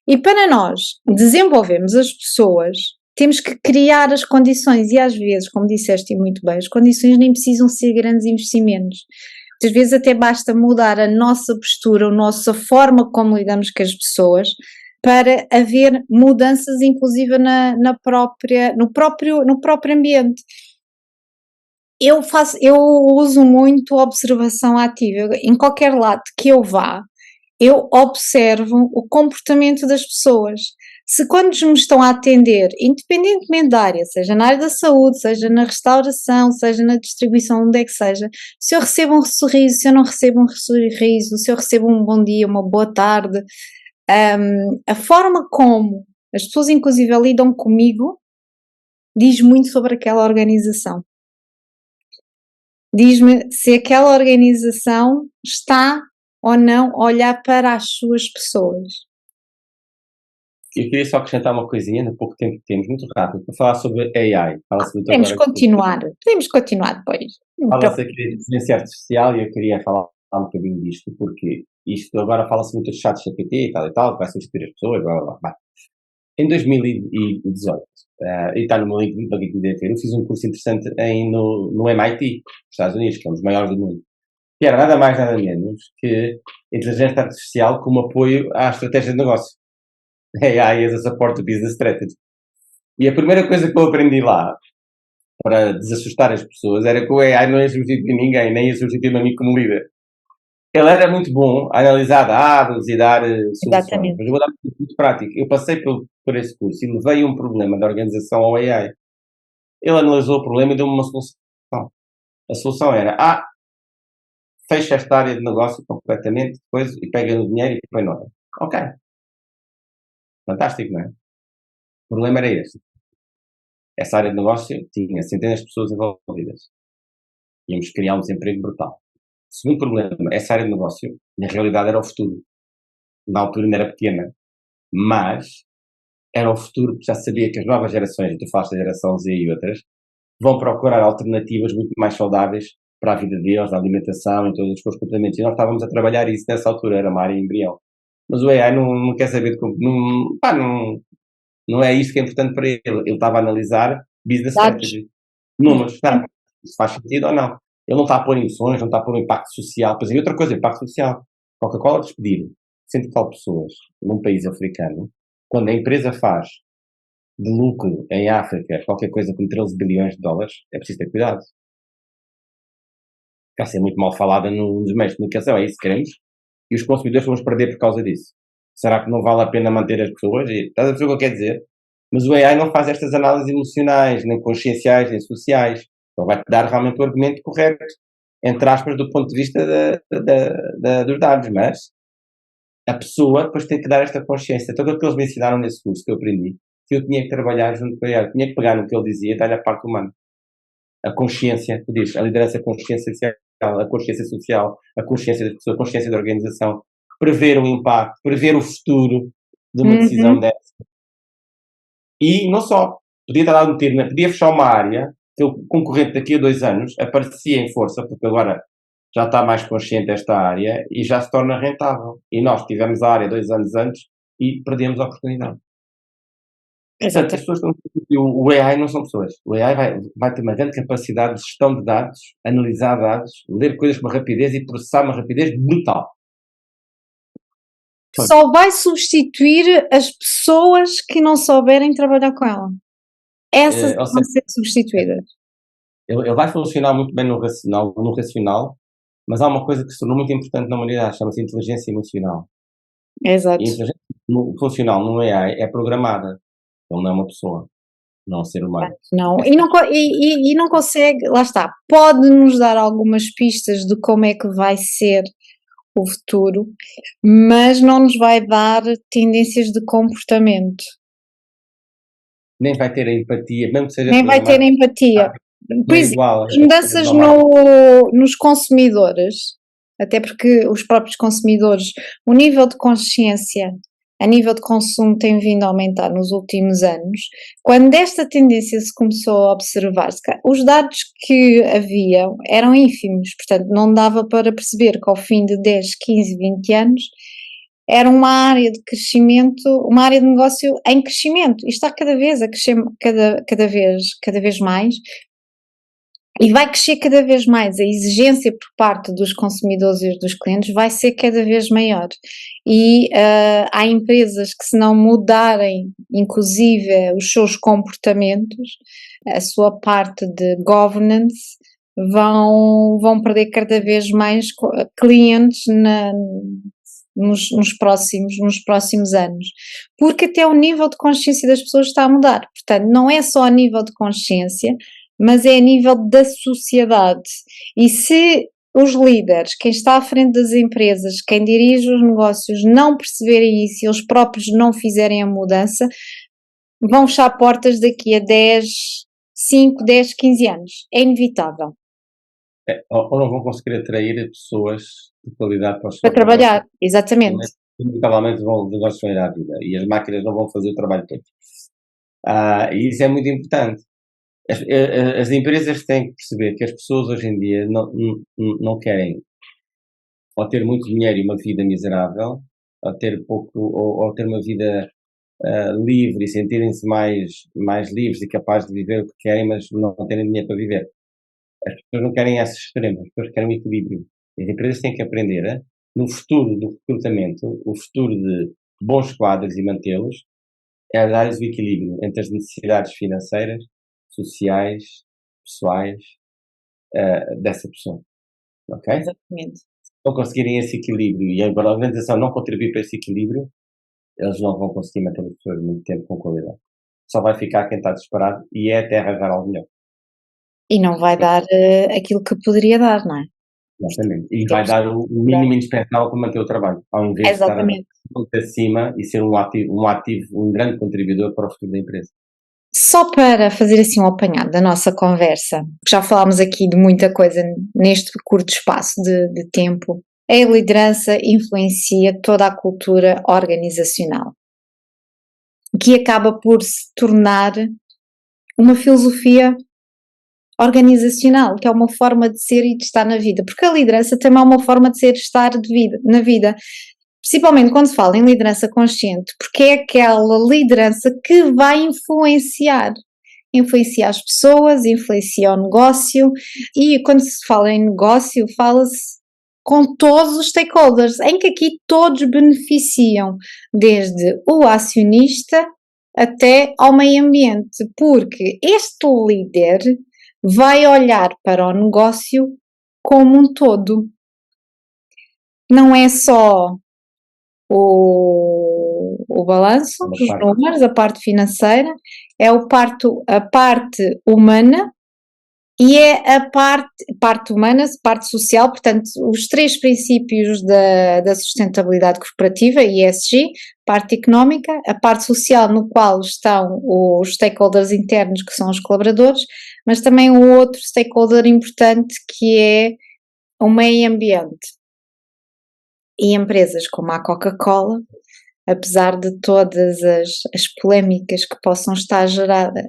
E para nós desenvolvermos as pessoas, temos que criar as condições. E às vezes, como disseste muito bem, as condições nem precisam ser grandes investimentos. Muitas vezes até basta mudar a nossa postura, a nossa forma como lidamos com as pessoas, para haver mudanças, inclusive no próprio ambiente. Eu uso muito observação ativa. Em qualquer lado que eu vá, eu observo o comportamento das pessoas. Se quando me estão a atender, independentemente da área, seja na área da saúde, seja na restauração, seja na distribuição, onde é que seja, se eu recebo um sorriso, se eu não recebo um sorriso, se eu recebo um bom dia, uma boa tarde, a forma como as pessoas inclusive lidam comigo diz muito sobre aquela organização. Diz-me se aquela organização está ou não a olhar para as suas pessoas. Eu queria só acrescentar uma coisinha no pouco tempo que temos, muito rápido, para falar sobre AI. Fala-se muito Podemos agora continuar depois. fala-se aqui de inteligência artificial e eu queria falar um bocadinho disto, porque isto agora fala-se muito de chat GPT e tal, que vai substituir as pessoas, blá, blá, blá. Em 2018, e está no meu link para quem quiser ver, eu fiz um curso interessante no MIT, nos Estados Unidos, que é um dos maiores do mundo, que era nada mais nada menos que inteligência artificial como apoio à estratégia de negócio. AI as a support to business strategy. E a primeira coisa que eu aprendi lá, para desassustar as pessoas, era que o AI não ia substituir ninguém, nem ia substituir a mim como líder. Ele era muito bom a analisar dados e dar soluções, Exatamente. mas eu vou dar um muito prático. Eu passei por esse curso e levei um problema da organização ao AI. Ele analisou o problema e deu-me uma solução. A solução era, fecha esta área de negócio completamente, depois, e pega no dinheiro e põe nota. Ok. Fantástico, não é? O problema era este. Essa área de negócio tinha centenas de pessoas envolvidas. Íamos criar um desemprego brutal. Segundo problema, essa área de negócio, na realidade, era o futuro. Na altura ainda era pequena, mas era o futuro, porque já sabia que as novas gerações, tu falas da geração Z e outras, vão procurar alternativas muito mais saudáveis para a vida deles, na alimentação, em todos os comportamentos. E nós estávamos a trabalhar isso nessa altura, era uma área embrião. Mas o AI não quer saber de como. Não é isso que é importante para ele. Ele estava a analisar business strategy. Números, tá? Isso faz sentido ou não? Ele não está a pôr emoções, não está a pôr um impacto social. Pois é, outra coisa, impacto social. Coca-Cola despedir 100 e tal pessoas num país africano, quando a empresa faz de lucro em África qualquer coisa com 13 bilhões de dólares, é preciso ter cuidado. Está a ser muito mal falada nos meios de comunicação, é isso que queremos. E os consumidores vamos perder por causa disso. Será que não vale a pena manter as pessoas? Estás a perceber o que eu quero dizer? Mas o AI não faz estas análises emocionais, nem conscienciais, nem sociais. Ele vai-te dar realmente o argumento correto, entre aspas, do ponto de vista dos dados, mas a pessoa depois tem que dar esta consciência. Então, aquilo que eles me ensinaram nesse curso que eu aprendi, que eu tinha que trabalhar junto com o AI, tinha que pegar no que ele dizia e dar-lhe a parte humana. A consciência, tu dizes, a liderança consciencial, a consciência social, a consciência das pessoas, a consciência da organização, prever o impacto, prever o futuro de uma decisão dessa. E não só, podia estar lá podia fechar uma área que o concorrente daqui a 2 anos aparecia em força, porque agora já está mais consciente desta área e já se torna rentável. E nós tivemos a área 2 anos antes e perdemos a oportunidade. Portanto, as pessoas o AI não são pessoas. O AI vai ter uma grande capacidade de gestão de dados, analisar dados, ler coisas com uma rapidez e processar uma rapidez brutal. Só vai substituir as pessoas que não souberem trabalhar com ela. Essas vão ser substituídas. Ele vai funcionar muito bem no racional, mas há uma coisa que se tornou muito importante na humanidade, chama-se inteligência emocional. Exato. E a inteligência funcional no AI é programada. Ele não é uma pessoa, não é um ser humano. Não, e não consegue, lá está, pode-nos dar algumas pistas de como é que vai ser o futuro, mas não nos vai dar tendências de comportamento. Nem vai ter a empatia, mesmo que seja Nem vai ter empatia. Por exemplo, as mudanças nos consumidores, até porque os próprios consumidores, o nível de consciência a nível de consumo tem vindo a aumentar nos últimos anos, quando esta tendência se começou a observar, os dados que haviam eram ínfimos, portanto não dava para perceber que ao fim de 10, 15, 20 anos era uma área de crescimento, uma área de negócio em crescimento e está cada vez a crescer cada vez mais e vai crescer cada vez mais. A exigência por parte dos consumidores e dos clientes vai ser cada vez maior. E há empresas que, se não mudarem, inclusive, os seus comportamentos, a sua parte de governance, vão perder cada vez mais clientes nos próximos anos. Porque até o nível de consciência das pessoas está a mudar. Portanto, não é só a nível de consciência, mas é a nível da sociedade. E se os líderes, quem está à frente das empresas, quem dirige os negócios, não perceberem isso e eles próprios não fizerem a mudança, vão fechar portas daqui a 5, 10, 15 anos. É inevitável. Ou não vão conseguir atrair pessoas de qualidade para os Para seus trabalhar, negócios, exatamente. inevitavelmente os negócios vão ir à vida e as máquinas não vão fazer o trabalho todo. E isso é muito importante. As empresas têm que perceber que as pessoas hoje em dia não querem ou ter muito dinheiro e uma vida miserável, ou ter pouco, ou ter uma vida livre e sentirem-se mais livres e capazes de viver o que querem, mas não terem dinheiro para viver. As pessoas não querem esses extremos, as pessoas querem um equilíbrio. As empresas têm que aprender, no futuro do recrutamento, o futuro de bons quadros e mantê-los, é dar-lhes o equilíbrio entre as necessidades financeiras, sociais, pessoais, dessa pessoa. Ok? Exatamente. Se não conseguirem esse equilíbrio e a organização não contribuir para esse equilíbrio, eles não vão conseguir manter as pessoas muito tempo com qualidade. Só vai ficar quem está desesperado e é até arranjar algo melhor. E não vai dar aquilo que poderia dar, não é? Exatamente. E vai dar o mínimo indispensável para manter o trabalho, ao invés de estar Exatamente. muito acima e ser um ativo, um grande contribuidor para o futuro da empresa. Só para fazer assim um apanhado da nossa conversa, que já falámos aqui de muita coisa neste curto espaço de tempo, a liderança influencia toda a cultura organizacional, que acaba por se tornar uma filosofia organizacional, que é uma forma de ser e de estar na vida, porque a liderança também é uma forma de ser e de estar na vida, principalmente quando se fala em liderança consciente, porque é aquela liderança que vai influenciar as pessoas, influencia o negócio, e quando se fala em negócio, fala-se com todos os stakeholders, em que aqui todos beneficiam, desde o acionista até ao meio ambiente, porque este líder vai olhar para o negócio como um todo. Não é só o balanço, os números, a parte financeira, é a parte humana e é a parte humana, parte social, portanto, os 3 princípios da sustentabilidade corporativa, ESG, parte económica, a parte social, no qual estão os stakeholders internos, que são os colaboradores, mas também um outro stakeholder importante, que é o meio ambiente. E empresas como a Coca-Cola, apesar de todas as polémicas que possam estar geradas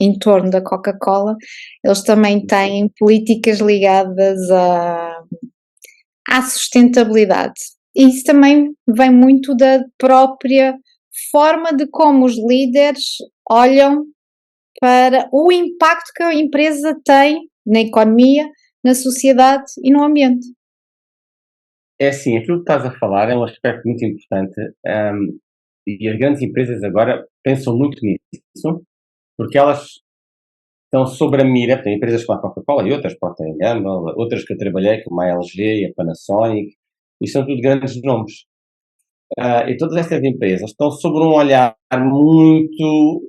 em torno da Coca-Cola, eles também têm políticas ligadas à sustentabilidade. E isso também vem muito da própria forma de como os líderes olham para o impacto que a empresa tem na economia, na sociedade e no ambiente. É assim, aquilo que estás a falar é um aspecto muito importante, e as grandes empresas agora pensam muito nisso, porque elas estão sobre a mira, tem empresas como a Coca-Cola e outras, Procter Gamble, outras que eu trabalhei, como a LG e a Panasonic, e são tudo grandes nomes. E todas estas empresas estão sobre um olhar muito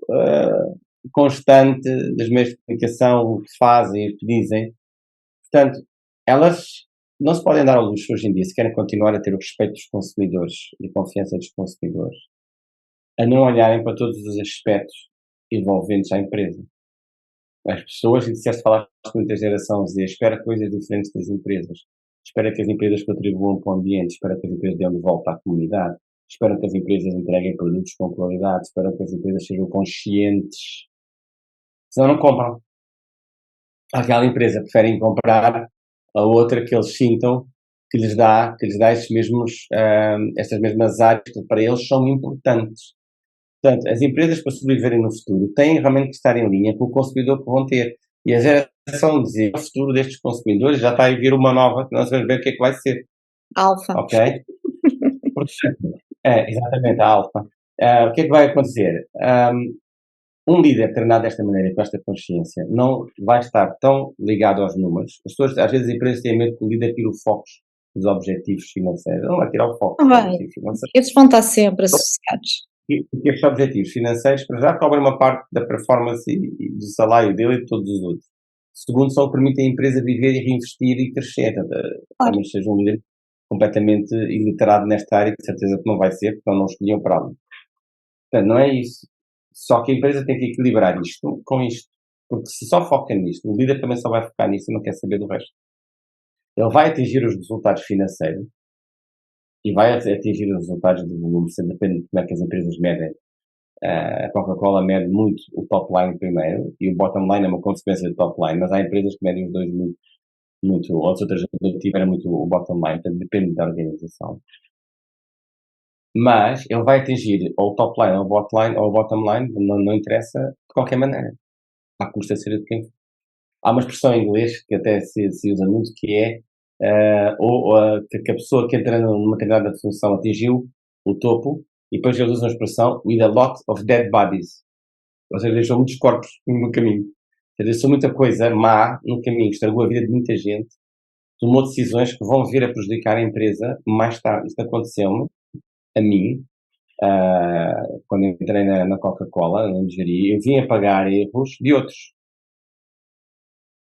constante das meios de comunicação, o que fazem, o que dizem. Portanto, elas não se podem dar ao luxo hoje em dia, se querem continuar a ter o respeito dos consumidores e a confiança dos consumidores, a não olharem para todos os aspectos envolventes à empresa. As pessoas, e disseste, falaste muito da geração Z, espera coisas diferentes das empresas. Espera que as empresas contribuam para o ambiente, espera que as empresas dêem de volta à comunidade, esperam que as empresas entreguem produtos com qualidade, esperam que as empresas sejam conscientes, senão não compram. Aquela empresa preferem comprar a outra que eles sintam que lhes dá estas mesmas áreas que para eles são importantes. Portanto, as empresas para sobreviverem no futuro têm realmente que estar em linha com o consumidor que vão ter. E a geração Z, o futuro destes consumidores já está a vir uma nova, que nós vamos ver o que é que vai ser, Alfa. ok? Portanto, exatamente, a alfa. O que é que vai acontecer? Um líder treinado desta maneira, com esta consciência, não vai estar tão ligado aos números. As pessoas, às vezes, as empresas têm medo que o líder tire o foco dos objetivos financeiros. Não vai tirar o foco Não dos vai. objetivos financeiros. Esses vão estar sempre associados. Porque estes objetivos financeiros, para já, cobrem uma parte da performance e do salário dele e de todos os outros. Segundo, só permitem a empresa viver e reinvestir e crescer. A menos que seja um líder completamente iliterado nesta área, de certeza que não vai ser, porque não escolhiam para algo. Portanto, não é isso. Só que a empresa tem que equilibrar isto com isto. Porque se só foca nisto, o líder também só vai focar nisso e não quer saber do resto. Ele vai atingir os resultados financeiros e vai atingir os resultados de volume, depende de como é que as empresas medem. A Coca-Cola mede muito o top line primeiro e o bottom line é uma consequência do top line, mas há empresas que medem os dois muito, outras tiveram muito o bottom line, portanto depende da organização. Mas ele vai atingir ou o top line ou o bottom line, não interessa de qualquer maneira. À custa de ser de quem for. Há uma expressão em inglês que até se usa muito que é que a pessoa que entra numa determinada função atingiu o topo e depois eles usam a expressão with a lot of dead bodies. Ou seja, deixou muitos corpos no caminho. Ou seja, deixou muita coisa má no caminho, estragou a vida de muita gente, tomou decisões que vão vir a prejudicar a empresa mais tarde. Isto aconteceu-me a mim, quando entrei na Coca-Cola, na engenharia, eu vim a pagar erros de outros.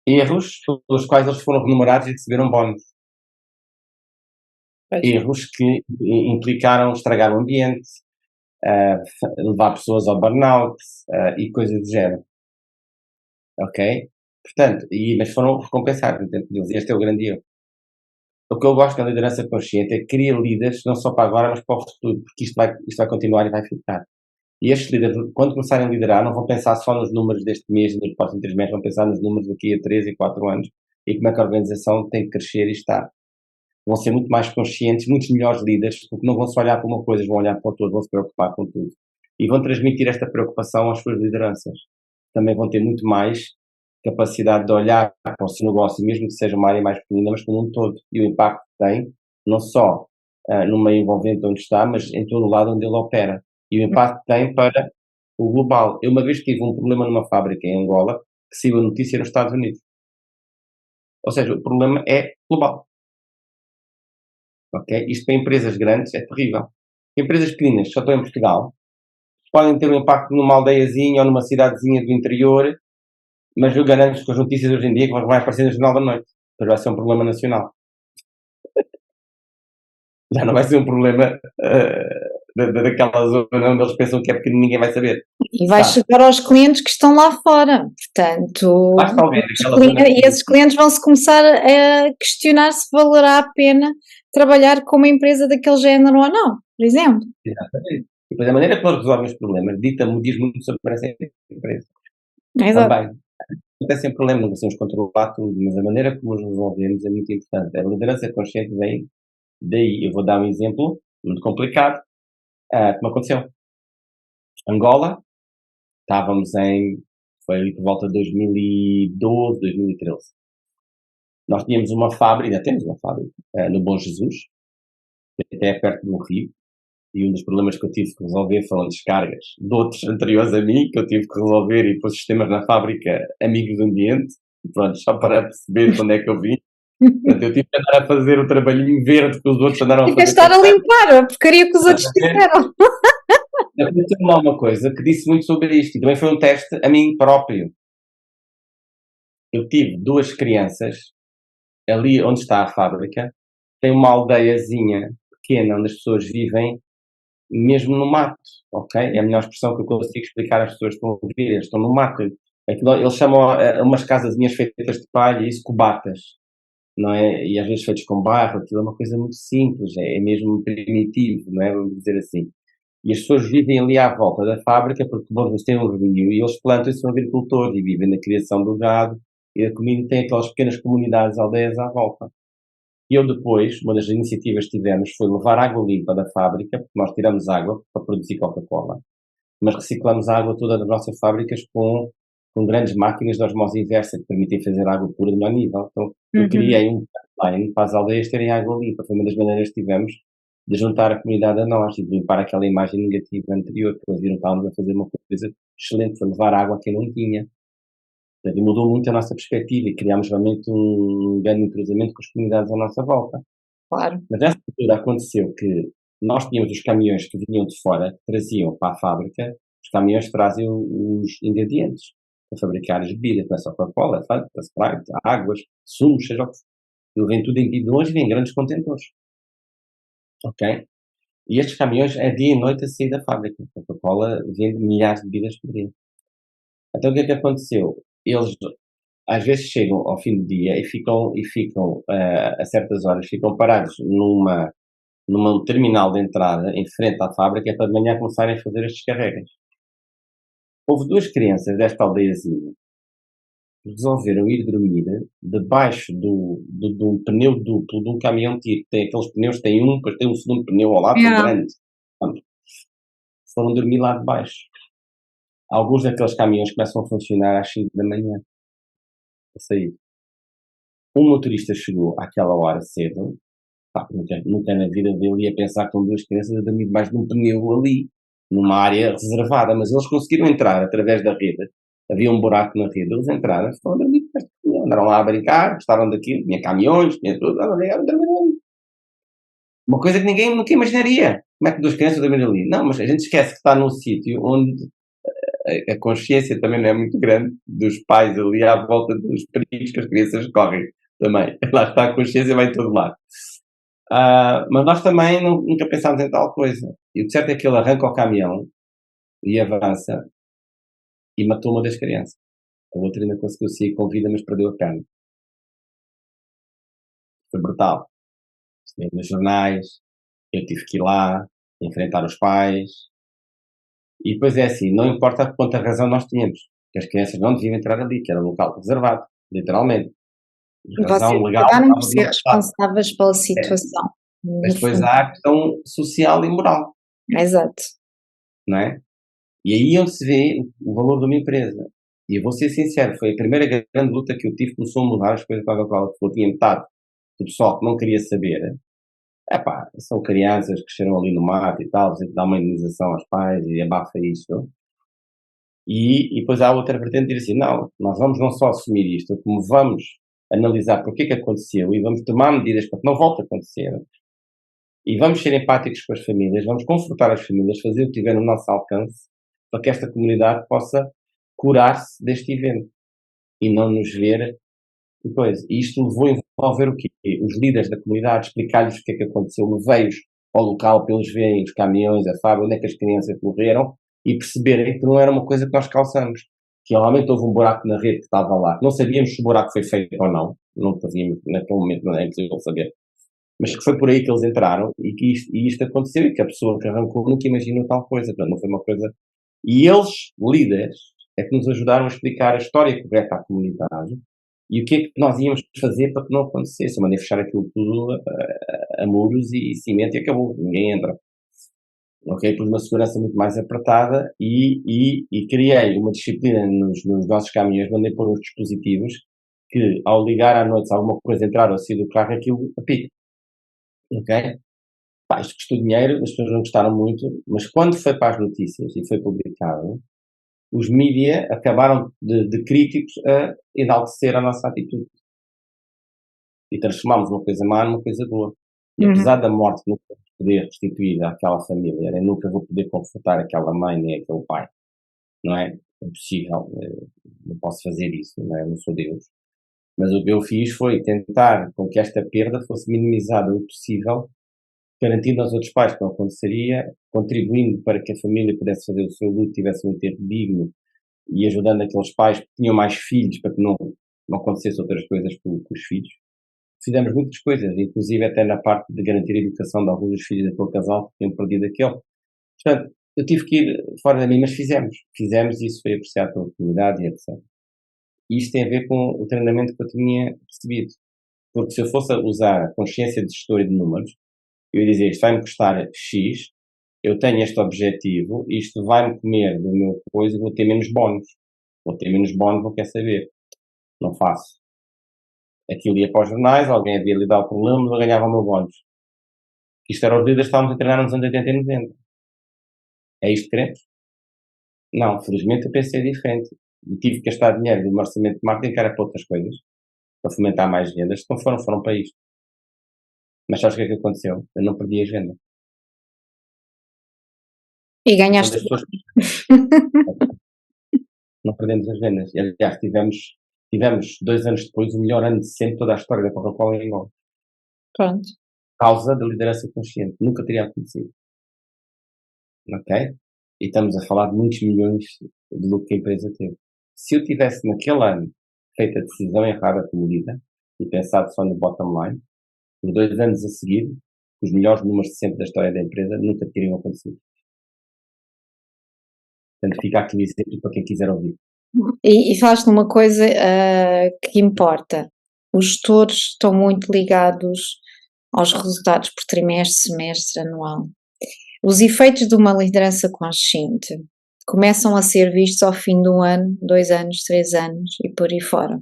Erros pelos quais eles foram remunerados e receberam bónus. Erros que implicaram estragar o ambiente, levar pessoas ao burnout e coisas do género. Ok? Portanto, mas foram recompensados no tempo deles. Este é o grande erro. O que eu gosto da liderança consciente é que cria líderes não só para agora, mas para o futuro, porque isto vai continuar e vai ficar. E estes líderes, quando começarem a liderar, não vão pensar só nos números deste mês e nos próximos 3 meses, vão pensar nos números daqui a 3 e 4 anos e como é que a organização tem que crescer e estar. Vão ser muito mais conscientes, muitos melhores líderes, porque não vão só olhar para uma coisa, vão olhar para o todo, vão se preocupar com tudo. E vão transmitir esta preocupação às suas lideranças. Também vão ter muito mais capacidade de olhar para o seu negócio, mesmo que seja uma área mais pequenina, mas como um todo. E o impacto que tem, não só no meio envolvente onde está, mas em todo o lado onde ele opera. E o impacto que tem para o global. Eu uma vez tive um problema numa fábrica em Angola, que saiu a notícia nos Estados Unidos. Ou seja, o problema é global. Ok? Isto para empresas grandes é terrível. Empresas pequenas, só estão em Portugal, podem ter um impacto numa aldeiazinha ou numa cidadezinha do interior, mas eu garanto que as notícias hoje em dia que vai aparecer no Jornal da Noite. Depois vai ser um problema nacional. Já não vai ser um problema daquela zona onde eles pensam que é pequeno e ninguém vai saber. E vai chegar aos clientes que estão lá fora. Portanto, e esses clientes vão-se começar a questionar se valerá a pena trabalhar com uma empresa daquele género ou não, por exemplo. Exatamente. E depois a maneira como eles resolvem os problemas diz muito sobre essa empresa. Exato. Também. Não tem sempre problema, não conseguimos controlar tudo, mas a maneira como os resolvemos é muito importante. A liderança consciente vem daí. Eu vou dar um exemplo muito complicado, como aconteceu. Angola, estávamos foi ali por volta de 2012, 2013. Nós tínhamos uma fábrica, ainda temos uma fábrica, no Bom Jesus, até perto de um rio, e um dos problemas que eu tive que resolver foram descargas de outros anteriores a mim, que eu tive que resolver e pôr sistemas na fábrica amigos do ambiente, pronto, só para perceber de onde é que eu vim. Portanto, eu tive que andar a fazer o trabalhinho verde que os outros andaram a fazer. E estar a limpar a porcaria que os outros fizeram. Aconteceu-me lá uma coisa que disse muito sobre isto, e também foi um teste a mim próprio. Eu tive 2 crianças, ali onde está a fábrica, tem uma aldeiazinha pequena onde as pessoas vivem mesmo no mato, ok? É a melhor expressão que eu consigo explicar às pessoas que estão a ouvir. Eles estão no mato. Eles chamam umas casazinhas feitas de palha e isso cobatas. não é? E às vezes feitos com barro, aquilo é uma coisa muito simples, é mesmo primitivo, não é? Vamos dizer assim. E as pessoas vivem ali à volta da fábrica porque, bom, eles têm um rio e eles plantam e são agricultores e vivem na criação do gado e a comida tem aquelas pequenas comunidades, aldeias à volta. E eu depois, uma das iniciativas que tivemos foi levar água limpa da fábrica, porque nós tiramos água para produzir Coca-Cola, mas reciclamos a água toda das nossas fábricas com grandes máquinas de osmose inversa que permitem fazer água pura de melhor nível. Então, eu Uhum. criei um pipeline para as aldeias terem água limpa. Foi uma das maneiras que tivemos de juntar a comunidade a nós e de limpar aquela imagem negativa anterior, que eles viram que estávamos a fazer uma coisa excelente, foi levar água a quem não tinha. Portanto, mudou muito a nossa perspectiva e criámos realmente um grande entrosamento com as comunidades à nossa volta. Claro. Mas nessa altura aconteceu que nós tínhamos os caminhões que vinham de fora, que traziam para a fábrica, os caminhões trazem os ingredientes para fabricar as bebidas, não é só Coca-Cola, Fanta, Sprite, águas, sumos, seja o que for. Aquilo vem tudo em bidões e vem em grandes contentores, ok? E estes caminhões é dia e noite a sair da fábrica. A Coca-Cola vende milhares de bebidas por dia. Então o que é que aconteceu? Eles às vezes chegam ao fim do dia e ficam a certas horas, ficam parados numa terminal de entrada em frente à fábrica para de manhã começarem a fazer as descarregas. Houve duas crianças desta aldeiazinha que resolveram ir dormir debaixo de um pneu duplo de um caminhão tiro. Tem aqueles pneus, tem um, depois tem um segundo pneu ao lado, são Yeah. grandes. Portanto, foram dormir lá debaixo. Alguns daqueles caminhões começam a funcionar às 5 da manhã, a sair. Um motorista chegou àquela hora cedo, pá, nunca na vida dele ia pensar que com duas crianças a dormir debaixo de um pneu ali, numa área reservada, mas eles conseguiram entrar através da rede. Havia um buraco na rede, eles entraram, foram a dormir debaixo do pneu, andaram lá a brincar, gostaram daquilo, tinha caminhões, tinha tudo, dormiram ali. Uma coisa que ninguém nunca imaginaria. Como é que duas crianças dormiram ali? Não, mas a gente esquece que está num sítio onde a consciência também não é muito grande dos pais ali à volta dos perigos que as crianças correm também. Lá está, a consciência vai em todo lado. Mas nós também nunca pensámos em tal coisa. E o certo é que ele arranca o caminhão e avança e matou uma das crianças. A outra ainda conseguiu sair com vida, mas perdeu a perna. Foi brutal. Estive nos jornais, eu tive que ir lá, enfrentar os pais. E depois é assim, não importa quanta razão nós tínhamos, que as crianças não deviam entrar ali, que era um local reservado, literalmente. E A razão vocês legal acabaram por estava do ser nosso lado. responsáveis pela É. situação, Mas no depois fundo. há a questão social e moral, Exato. não é? E aí é onde se vê o valor de uma empresa. E eu vou ser sincero, foi a primeira grande luta que eu tive, começou a mudar as coisas para a qual eu tinha metade do pessoal que não queria saber. Epá, são crianças que cresceram ali no mato e tal, você dá uma indenização aos pais e abafa isto. E depois há outra vertente de dizer assim, não, nós vamos não só assumir isto, como vamos analisar porque é que aconteceu e vamos tomar medidas para que não volte a acontecer. E vamos ser empáticos com as famílias, vamos confortar as famílias, fazer o que tiver no nosso alcance para que esta comunidade possa curar-se deste evento e não nos ver depois. E isto levou a envolver o quê? Os líderes da comunidade, explicar-lhes o que é que aconteceu, levei-os ao local para eles verem os caminhões, a fábrica, onde é que as crianças morreram e perceberem que não era uma coisa que nós calçamos. Que realmente houve um buraco na rede que estava lá. Não sabíamos se o buraco foi feito ou não. Não fazíamos, naquele momento não é impossível saber. Mas que foi por aí que eles entraram e que isto aconteceu e que a pessoa que arrancou nunca imaginou tal coisa. Portanto, não foi uma coisa. E eles, líderes, é que nos ajudaram a explicar a história correta à comunidade e o que é que nós íamos fazer para que não acontecesse. Eu mandei fechar aquilo tudo a muros e cimento e acabou. Ninguém entra. Ok? Pus uma segurança muito mais apertada e criei uma disciplina nos nossos caminhões, mandei pôr uns dispositivos que, ao ligar à noite, se alguma coisa entrar ou sair do carro, aquilo apita. Ok? Pá, isto custou dinheiro, as pessoas não gostaram muito, mas quando foi para as notícias e foi publicado, os mídia acabaram de críticos a enaltecer a nossa atitude e transformámos uma coisa má numa coisa boa. E Uhum. apesar da morte nunca poder restituir àquela família, nem nunca vou poder confortar aquela mãe nem aquele pai, não é? É impossível, não posso fazer isso, não é? Eu não sou Deus. Mas o que eu fiz foi tentar com que esta perda fosse minimizada o possível, garantindo aos outros pais que não aconteceria, contribuindo para que a família pudesse fazer o seu luto, tivesse um enterro digno e ajudando aqueles pais que tinham mais filhos para que não acontecessem outras coisas com os filhos. fizemos muitas coisas, inclusive até na parte de garantir a educação de alguns dos filhos daquele casal que tinham perdido aquele. Portanto, eu tive que ir fora de mim, mas fizemos e isso foi apreciado pela comunidade e etc. E isto tem a ver com o treinamento que eu tinha recebido, porque se eu fosse a usar a consciência de gestor e de números, eu ia dizer, isto vai-me custar X, eu tenho este objetivo, isto vai-me comer do meu coisa, vou ter menos bónus. Vou ter menos bónus, não quer saber. Não faço. Aquilo ia para os jornais, alguém havia lhe dar o problema, mas eu ganhava o meu bónus. Isto era os líderes que estávamos a treinar nos anos 80 e 90. É isto que queremos? Não, felizmente eu pensei diferente. E tive que gastar dinheiro do meu orçamento de marketing, que era para outras coisas, para fomentar mais vendas. Se não foram para isto. Mas sabes o que é que aconteceu? Eu não perdi as vendas. E E quando ganhaste. as pessoas não perdemos as vendas. E, aliás, tivemos 2 anos depois o melhor ano de sempre toda a história da Coca-Cola em Angola. Pronto. Causa da liderança consciente. Nunca teria acontecido. Ok? E estamos a falar de muitos milhões de lucro que a empresa teve. Se eu tivesse naquele ano feito a decisão errada como líder e pensado só no bottom line, os 2 anos a seguir, os melhores números de sempre da história da empresa nunca teriam acontecido. Portanto, fica aqui o exemplo para quem quiser ouvir. E falaste numa coisa que importa. Os gestores estão muito ligados aos resultados por trimestre, semestre, anual. Os efeitos de uma liderança consciente começam a ser vistos ao fim do ano, 2 anos, 3 anos e por aí fora.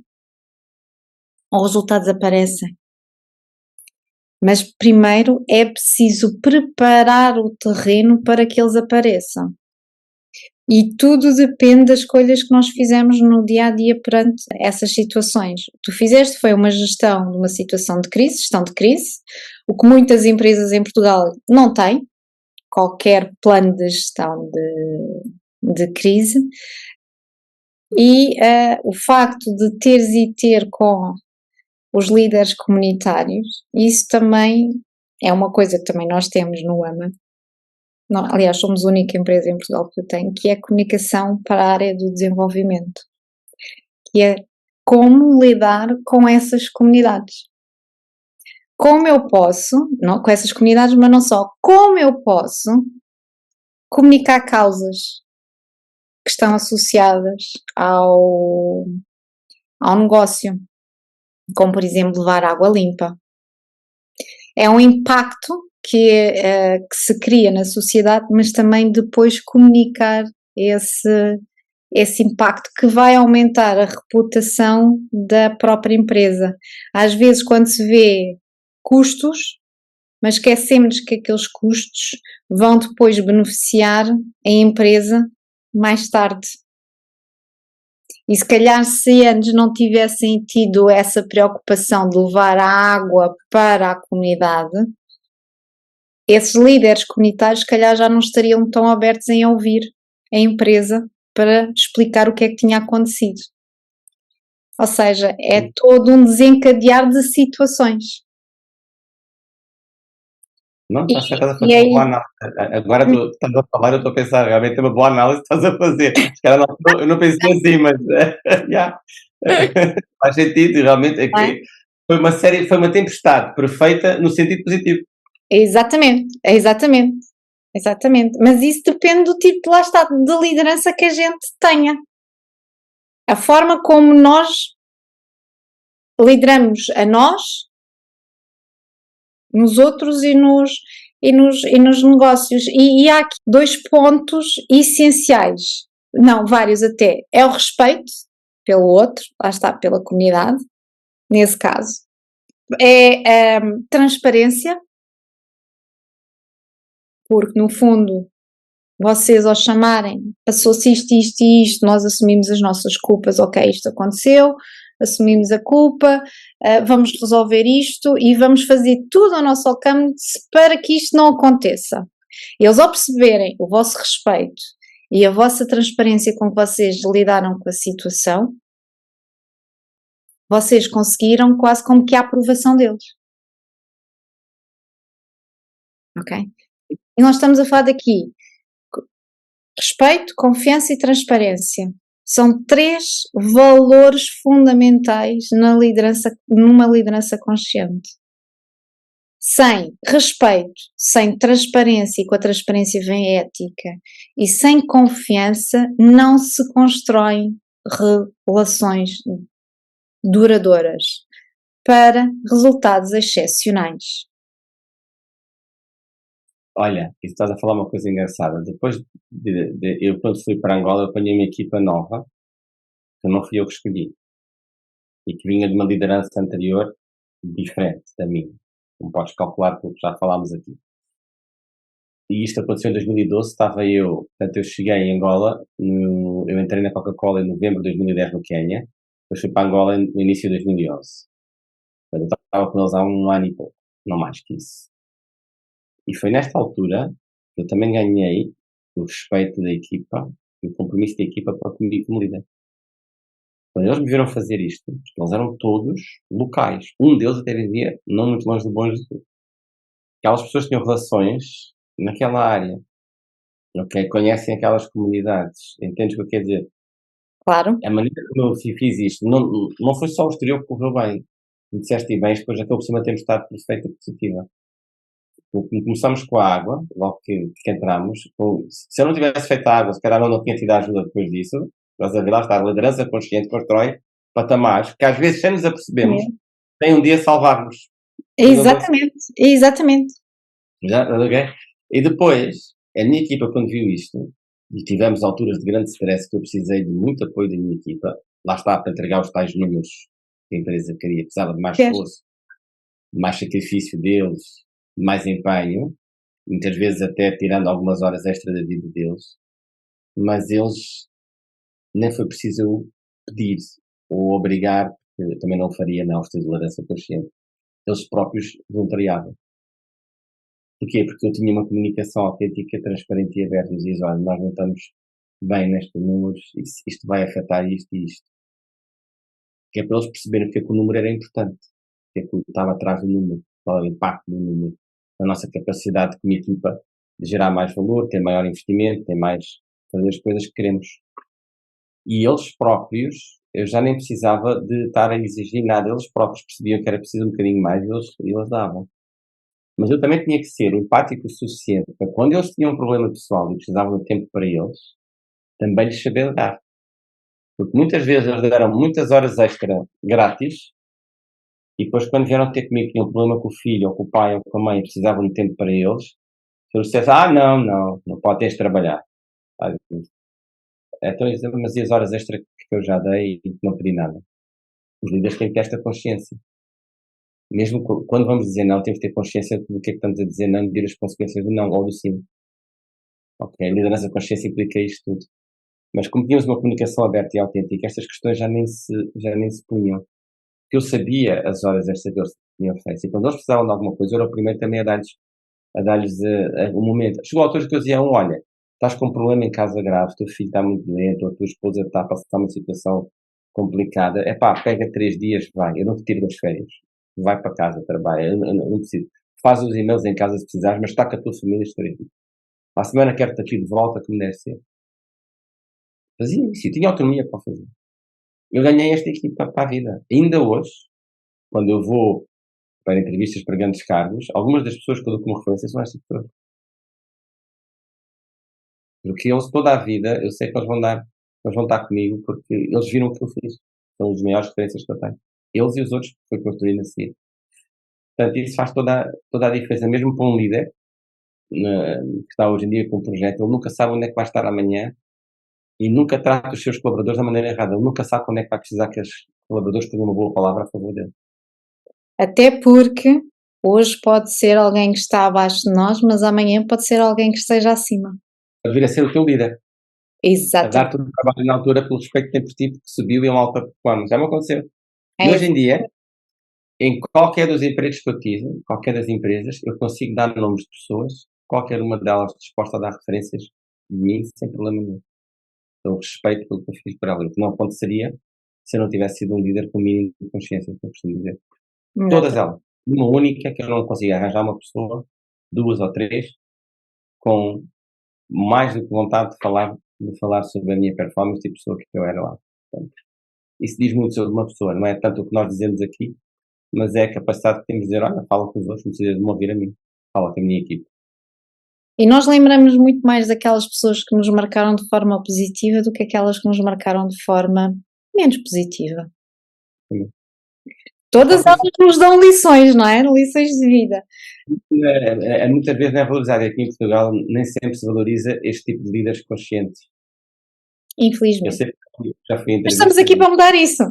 Os resultados aparecem. Mas primeiro é preciso preparar o terreno para que eles apareçam. E tudo depende das escolhas que nós fizemos no dia a dia perante essas situações. O que tu fizeste foi uma gestão de uma situação de crise, gestão de crise, o que muitas empresas em Portugal não têm, qualquer plano de gestão de crise. E o facto de teres e ter com os líderes comunitários, isso também é uma coisa que também nós temos no AMA. Aliás, somos a única empresa em Portugal que eu tenho, que é a comunicação para a área do desenvolvimento, que é como lidar com essas comunidades. Como eu posso, não, com essas comunidades, mas não só, como eu posso comunicar causas que estão associadas ao negócio, como por exemplo levar água limpa. É um impacto que se cria na sociedade, mas também depois comunicar esse impacto que vai aumentar a reputação da própria empresa. Às vezes, quando se vê custos, mas esquecemos que aqueles custos vão depois beneficiar a empresa mais tarde. E se calhar se antes não tivessem tido essa preocupação de levar a água para a comunidade, esses líderes comunitários se calhar já não estariam tão abertos em ouvir a empresa para explicar o que é que tinha acontecido. Ou seja, é todo um desencadear de situações. Não, estás a fazer uma boa análise. Agora estás a falar, eu estou a pensar, realmente é uma boa análise que estás a fazer. Se calhar não, eu não pensei assim, mas yeah. Faz sentido, realmente. É que foi uma tempestade perfeita no sentido positivo. Exatamente. Mas isso depende do tipo, lá está, de liderança que a gente tenha. A forma como nós lideramos a nós, nos outros e nos negócios. E há aqui 2 pontos essenciais, não, vários até. É o respeito pelo outro, lá está, pela comunidade, nesse caso. É a transparência, porque no fundo vocês ao chamarem, passou-se isto, isto e isto, nós assumimos as nossas culpas, ok, isto aconteceu, assumimos a culpa, vamos resolver isto e vamos fazer tudo ao nosso alcance para que isto não aconteça. Eles ao perceberem o vosso respeito e a vossa transparência com que vocês lidaram com a situação, vocês conseguiram quase como que a aprovação deles. Ok? E nós estamos a falar daqui respeito, confiança e transparência. São 3 valores fundamentais numa liderança consciente. Sem respeito, sem transparência, e com a transparência vem ética, e sem confiança não se constroem relações duradouras para resultados excepcionais. Olha, e estás a falar uma coisa engraçada. Depois eu, quando fui para Angola, eu apanhei uma equipa nova, que não fui eu que escolhi, e que vinha de uma liderança anterior diferente da minha. Como podes calcular, pelo que já falámos aqui. E isto aconteceu em 2012, portanto, eu cheguei em Angola, eu entrei na Coca-Cola em novembro de 2010 no Quênia, depois fui para Angola no início de 2011. Portanto, eu estava com eles há um ano e pouco, não mais que isso. E foi nesta altura que eu também ganhei o respeito da equipa e o compromisso da equipa para comigo como líder. Quando eles me viram fazer isto, porque eles eram todos locais. Um deles até vivia não muito longe do Bom Jesus. Aquelas pessoas tinham relações naquela área, ok? Conhecem aquelas comunidades. Entendes o que eu quero dizer? Claro. A maneira como eu fiz isto, não foi só o exterior que correu bem. Me disseste bem, depois acabou por cima ter estado perfeita e positiva. Começamos com a água, logo que entramos. Se eu não tivesse feito a água, se calhar não tinha tido a ajuda depois disso. Estás a ver, lá está, a liderança consciente constrói patamares que às vezes, sem nos apercebemos, tem um dia salvar-nos. Exatamente, exatamente. Já, ok? E depois, a minha equipa, quando viu isto, e tivemos alturas de grande stress que eu precisei de muito apoio da minha equipa, lá está, para entregar os tais números que a empresa queria, precisava de mais Queres? esforço, de mais sacrifício deles, de mais empenho, muitas vezes até tirando algumas horas extra da vida deles, mas eles nem foi preciso eu pedir ou obrigar, porque eu também não faria na ausência de liderança consciente, eles próprios voluntariavam. Porquê? Porque eu tinha uma comunicação autêntica, transparente e aberta. Eu dizia, olha, nós não estamos bem nestes números, isto vai afetar isto e isto. Que é para eles perceberem porque é que o número era importante, porque é que estava atrás do número, qual é o impacto do número, a nossa capacidade como equipa de gerar mais valor, ter maior investimento, ter mais, fazer as coisas que queremos. E eles próprios, eu já nem precisava de estar a exigir nada, eles próprios percebiam que era preciso um bocadinho mais e eles davam. Mas eu também tinha que ser empático o suficiente para quando eles tinham um problema pessoal e precisavam de tempo para eles, também lhes saber dar. Porque muitas vezes eles deram muitas horas extra grátis e depois quando vieram ter comigo que tinham um problema com o filho, ou com o pai, ou com a mãe e precisavam de tempo para eles, se eles dissessem, não pode tens de trabalhar. Então, mas e as horas extra que eu já dei e não pedi nada? Os líderes têm que ter esta consciência. Mesmo quando vamos dizer não, temos que ter consciência do que é que estamos a dizer não, medir as consequências do não ou do sim. Ok, a liderança de consciência implica isto tudo. Mas como tínhamos uma comunicação aberta e autêntica, estas questões já nem se punham. Porque eu sabia as horas extras que eles tinham feito. E quando eles precisavam de alguma coisa, eu era o primeiro também a dar-lhes um momento. Chegou a altura que eu dizia, olha, estás com um problema em casa grave, o teu filho está muito doente, ou a tua esposa está a passar uma situação complicada, pega 3 dias, vai, eu não te tiro das férias, vai para casa, trabalha, eu não preciso. Faz os e-mails em casa se precisares, mas está com a tua família estes 3 dias. À semana quero-te aqui de volta, como deve ser. Fazia isso, e tinha autonomia para fazer. Eu ganhei esta equipa para a vida. Ainda hoje, quando eu vou para entrevistas para grandes cargos, algumas das pessoas que eu dou como referência são estas pessoas. Porque eles toda a vida, eu sei que eles vão estar comigo porque eles viram o que eu fiz. São as maiores referências que eu tenho. Eles e os outros que foi construído a seguir. Portanto, isso faz toda a diferença, mesmo para um líder que está hoje em dia com um projeto, ele nunca sabe onde é que vai estar amanhã e nunca trata os seus colaboradores da maneira errada. Ele nunca sabe quando é que vai precisar que os colaboradores tenham uma boa palavra a favor dele. Até porque hoje pode ser alguém que está abaixo de nós, mas amanhã pode ser alguém que esteja acima. Pode vir a ser o teu líder, a Exato. dar todo o trabalho na altura pelo respeito que tem por ti, porque subiu e é uma alta performance. Já me aconteceu. E É hoje em dia, em qualquer dos empregos que eu tive, qualquer das empresas, eu consigo dar nomes de pessoas, qualquer uma delas disposta a dar referências de mim, sem problema nenhum. Eu respeito pelo que eu fiz para ela, o que não aconteceria se eu não tivesse sido um líder com o mínimo de consciência, que eu costumo dizer. Todas exato. elas. Uma única que eu não consigo arranjar uma pessoa, 2 ou 3, com mais do que vontade de falar de falar sobre a minha performance e a pessoa que eu era lá. Portanto, isso diz muito sobre uma pessoa, não é tanto o que nós dizemos aqui, mas é a capacidade que temos de dizer, olha, fala com os outros, não precisa de me ouvir a mim, fala com a minha equipe. E nós lembramos muito mais daquelas pessoas que nos marcaram de forma positiva do que aquelas que nos marcaram de forma menos positiva. Sim. Todas elas nos dão lições, não é? Lições de vida. Muitas vezes não é valorizado. Aqui em Portugal nem sempre se valoriza este tipo de líderes conscientes. Eu Infelizmente. sempre já fui em Mas estamos entrevistas aqui para mudar isso.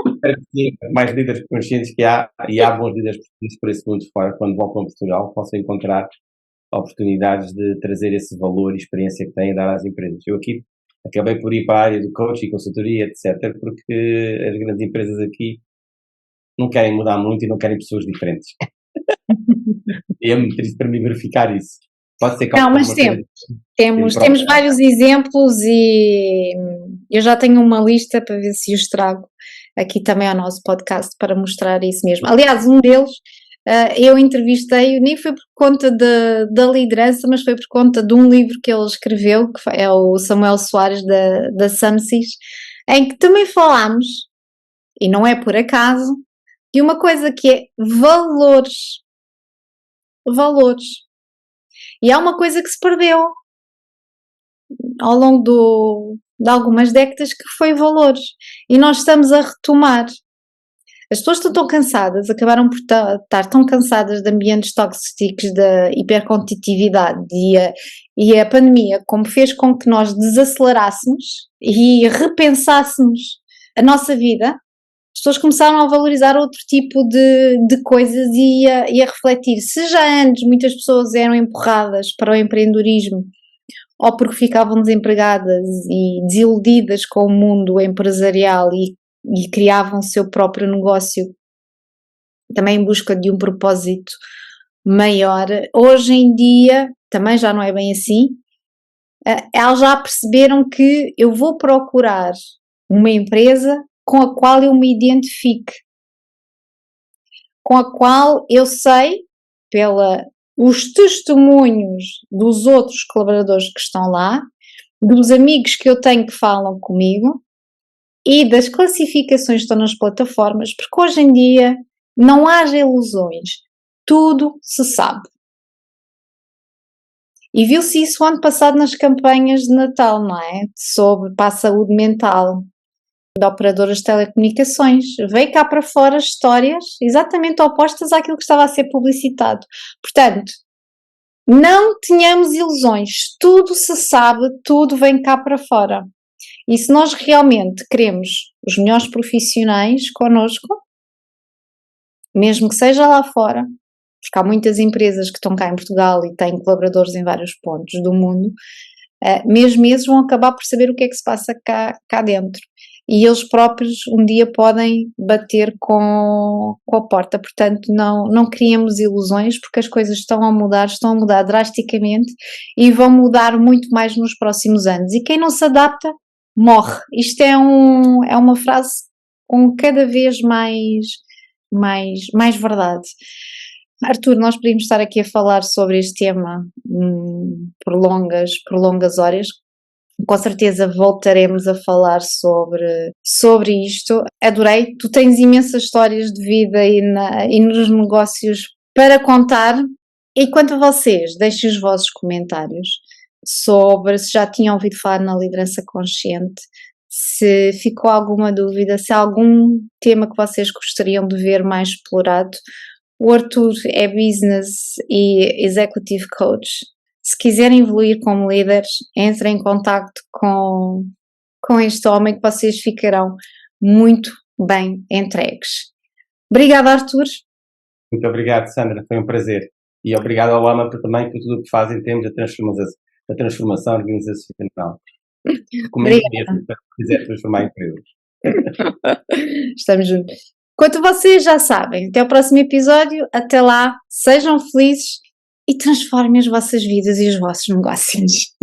espero que sim, mais líderes conscientes que há, e há bons líderes conscientes por esse mundo fora, quando voltam a Portugal, possam encontrar oportunidades de trazer esse valor e experiência que têm a dar às empresas. Eu aqui acabei por ir para a área do coaching, consultoria, etc., porque as grandes empresas aqui não querem mudar muito e não querem pessoas diferentes. E é muito triste para mim verificar isso. Pode ser que Não, mas alguma coisa. temos vários exemplos e eu já tenho uma lista para ver se os trago aqui também ao nosso podcast para mostrar isso mesmo. Aliás, um deles eu entrevistei, nem foi por conta da liderança, mas foi por conta de um livro que ele escreveu, que é o Samuel Soares da Samsys, em que também falámos, e não é por acaso, de uma coisa que é valores. Valores. E há uma coisa que se perdeu ao longo de algumas décadas, que foi valores. E nós estamos a retomar. As pessoas estão tão cansadas, acabaram por estar tão cansadas de ambientes tóxicos, da hipercompetitividade e a pandemia, como fez com que nós desacelerássemos e repensássemos a nossa vida. As pessoas começaram a valorizar outro tipo de coisas e a refletir. Se já antes muitas pessoas eram empurradas para o empreendedorismo ou porque ficavam desempregadas e desiludidas com o mundo empresarial e criavam o seu próprio negócio também em busca de um propósito maior, hoje em dia também já não é bem assim. Elas já perceberam que eu vou procurar uma empresa com a qual eu me identifique, com a qual eu sei, os testemunhos dos outros colaboradores que estão lá, dos amigos que eu tenho que falam comigo e das classificações que estão nas plataformas, porque hoje em dia não haja ilusões, tudo se sabe. E viu-se isso o ano passado nas campanhas de Natal, não é? Para a saúde mental de operadoras de telecomunicações. Veio cá para fora histórias exatamente opostas àquilo que estava a ser publicitado. Portanto, não tenhamos ilusões, tudo se sabe, tudo vem cá para fora. E se nós realmente queremos os melhores profissionais connosco, mesmo que seja lá fora, porque há muitas empresas que estão cá em Portugal e têm colaboradores em vários pontos do mundo, mesmo esses vão acabar por saber o que é que se passa cá dentro. E eles próprios um dia podem bater com a porta. Portanto, não criemos ilusões, porque as coisas estão a mudar drasticamente e vão mudar muito mais nos próximos anos. E quem não se adapta, morre. Isto é uma frase com cada vez mais verdade. Arthur, nós podíamos estar aqui a falar sobre este tema por longas horas. Com certeza voltaremos a falar sobre isto. Adorei, tu tens imensas histórias de vida e nos negócios para contar. E quanto a vocês, deixem os vossos comentários sobre se já tinham ouvido falar na liderança consciente, se ficou alguma dúvida, se há algum tema que vocês gostariam de ver mais explorado. O Arthur é Business e Executive Coach. Se quiserem evoluir como líderes, entrem em contacto com este homem, que vocês ficarão muito bem entregues. Obrigada, Arthur. Muito obrigado, Sandra, foi um prazer. E obrigado ao AMA também por tudo o que faz em termos da transformação organizacional. Recomendo mesmo, para quem quiser transformar empresas. Estamos juntos. Quanto vocês já sabem, até o próximo episódio. Até lá, sejam felizes e transformem as vossas vidas e os vossos negócios.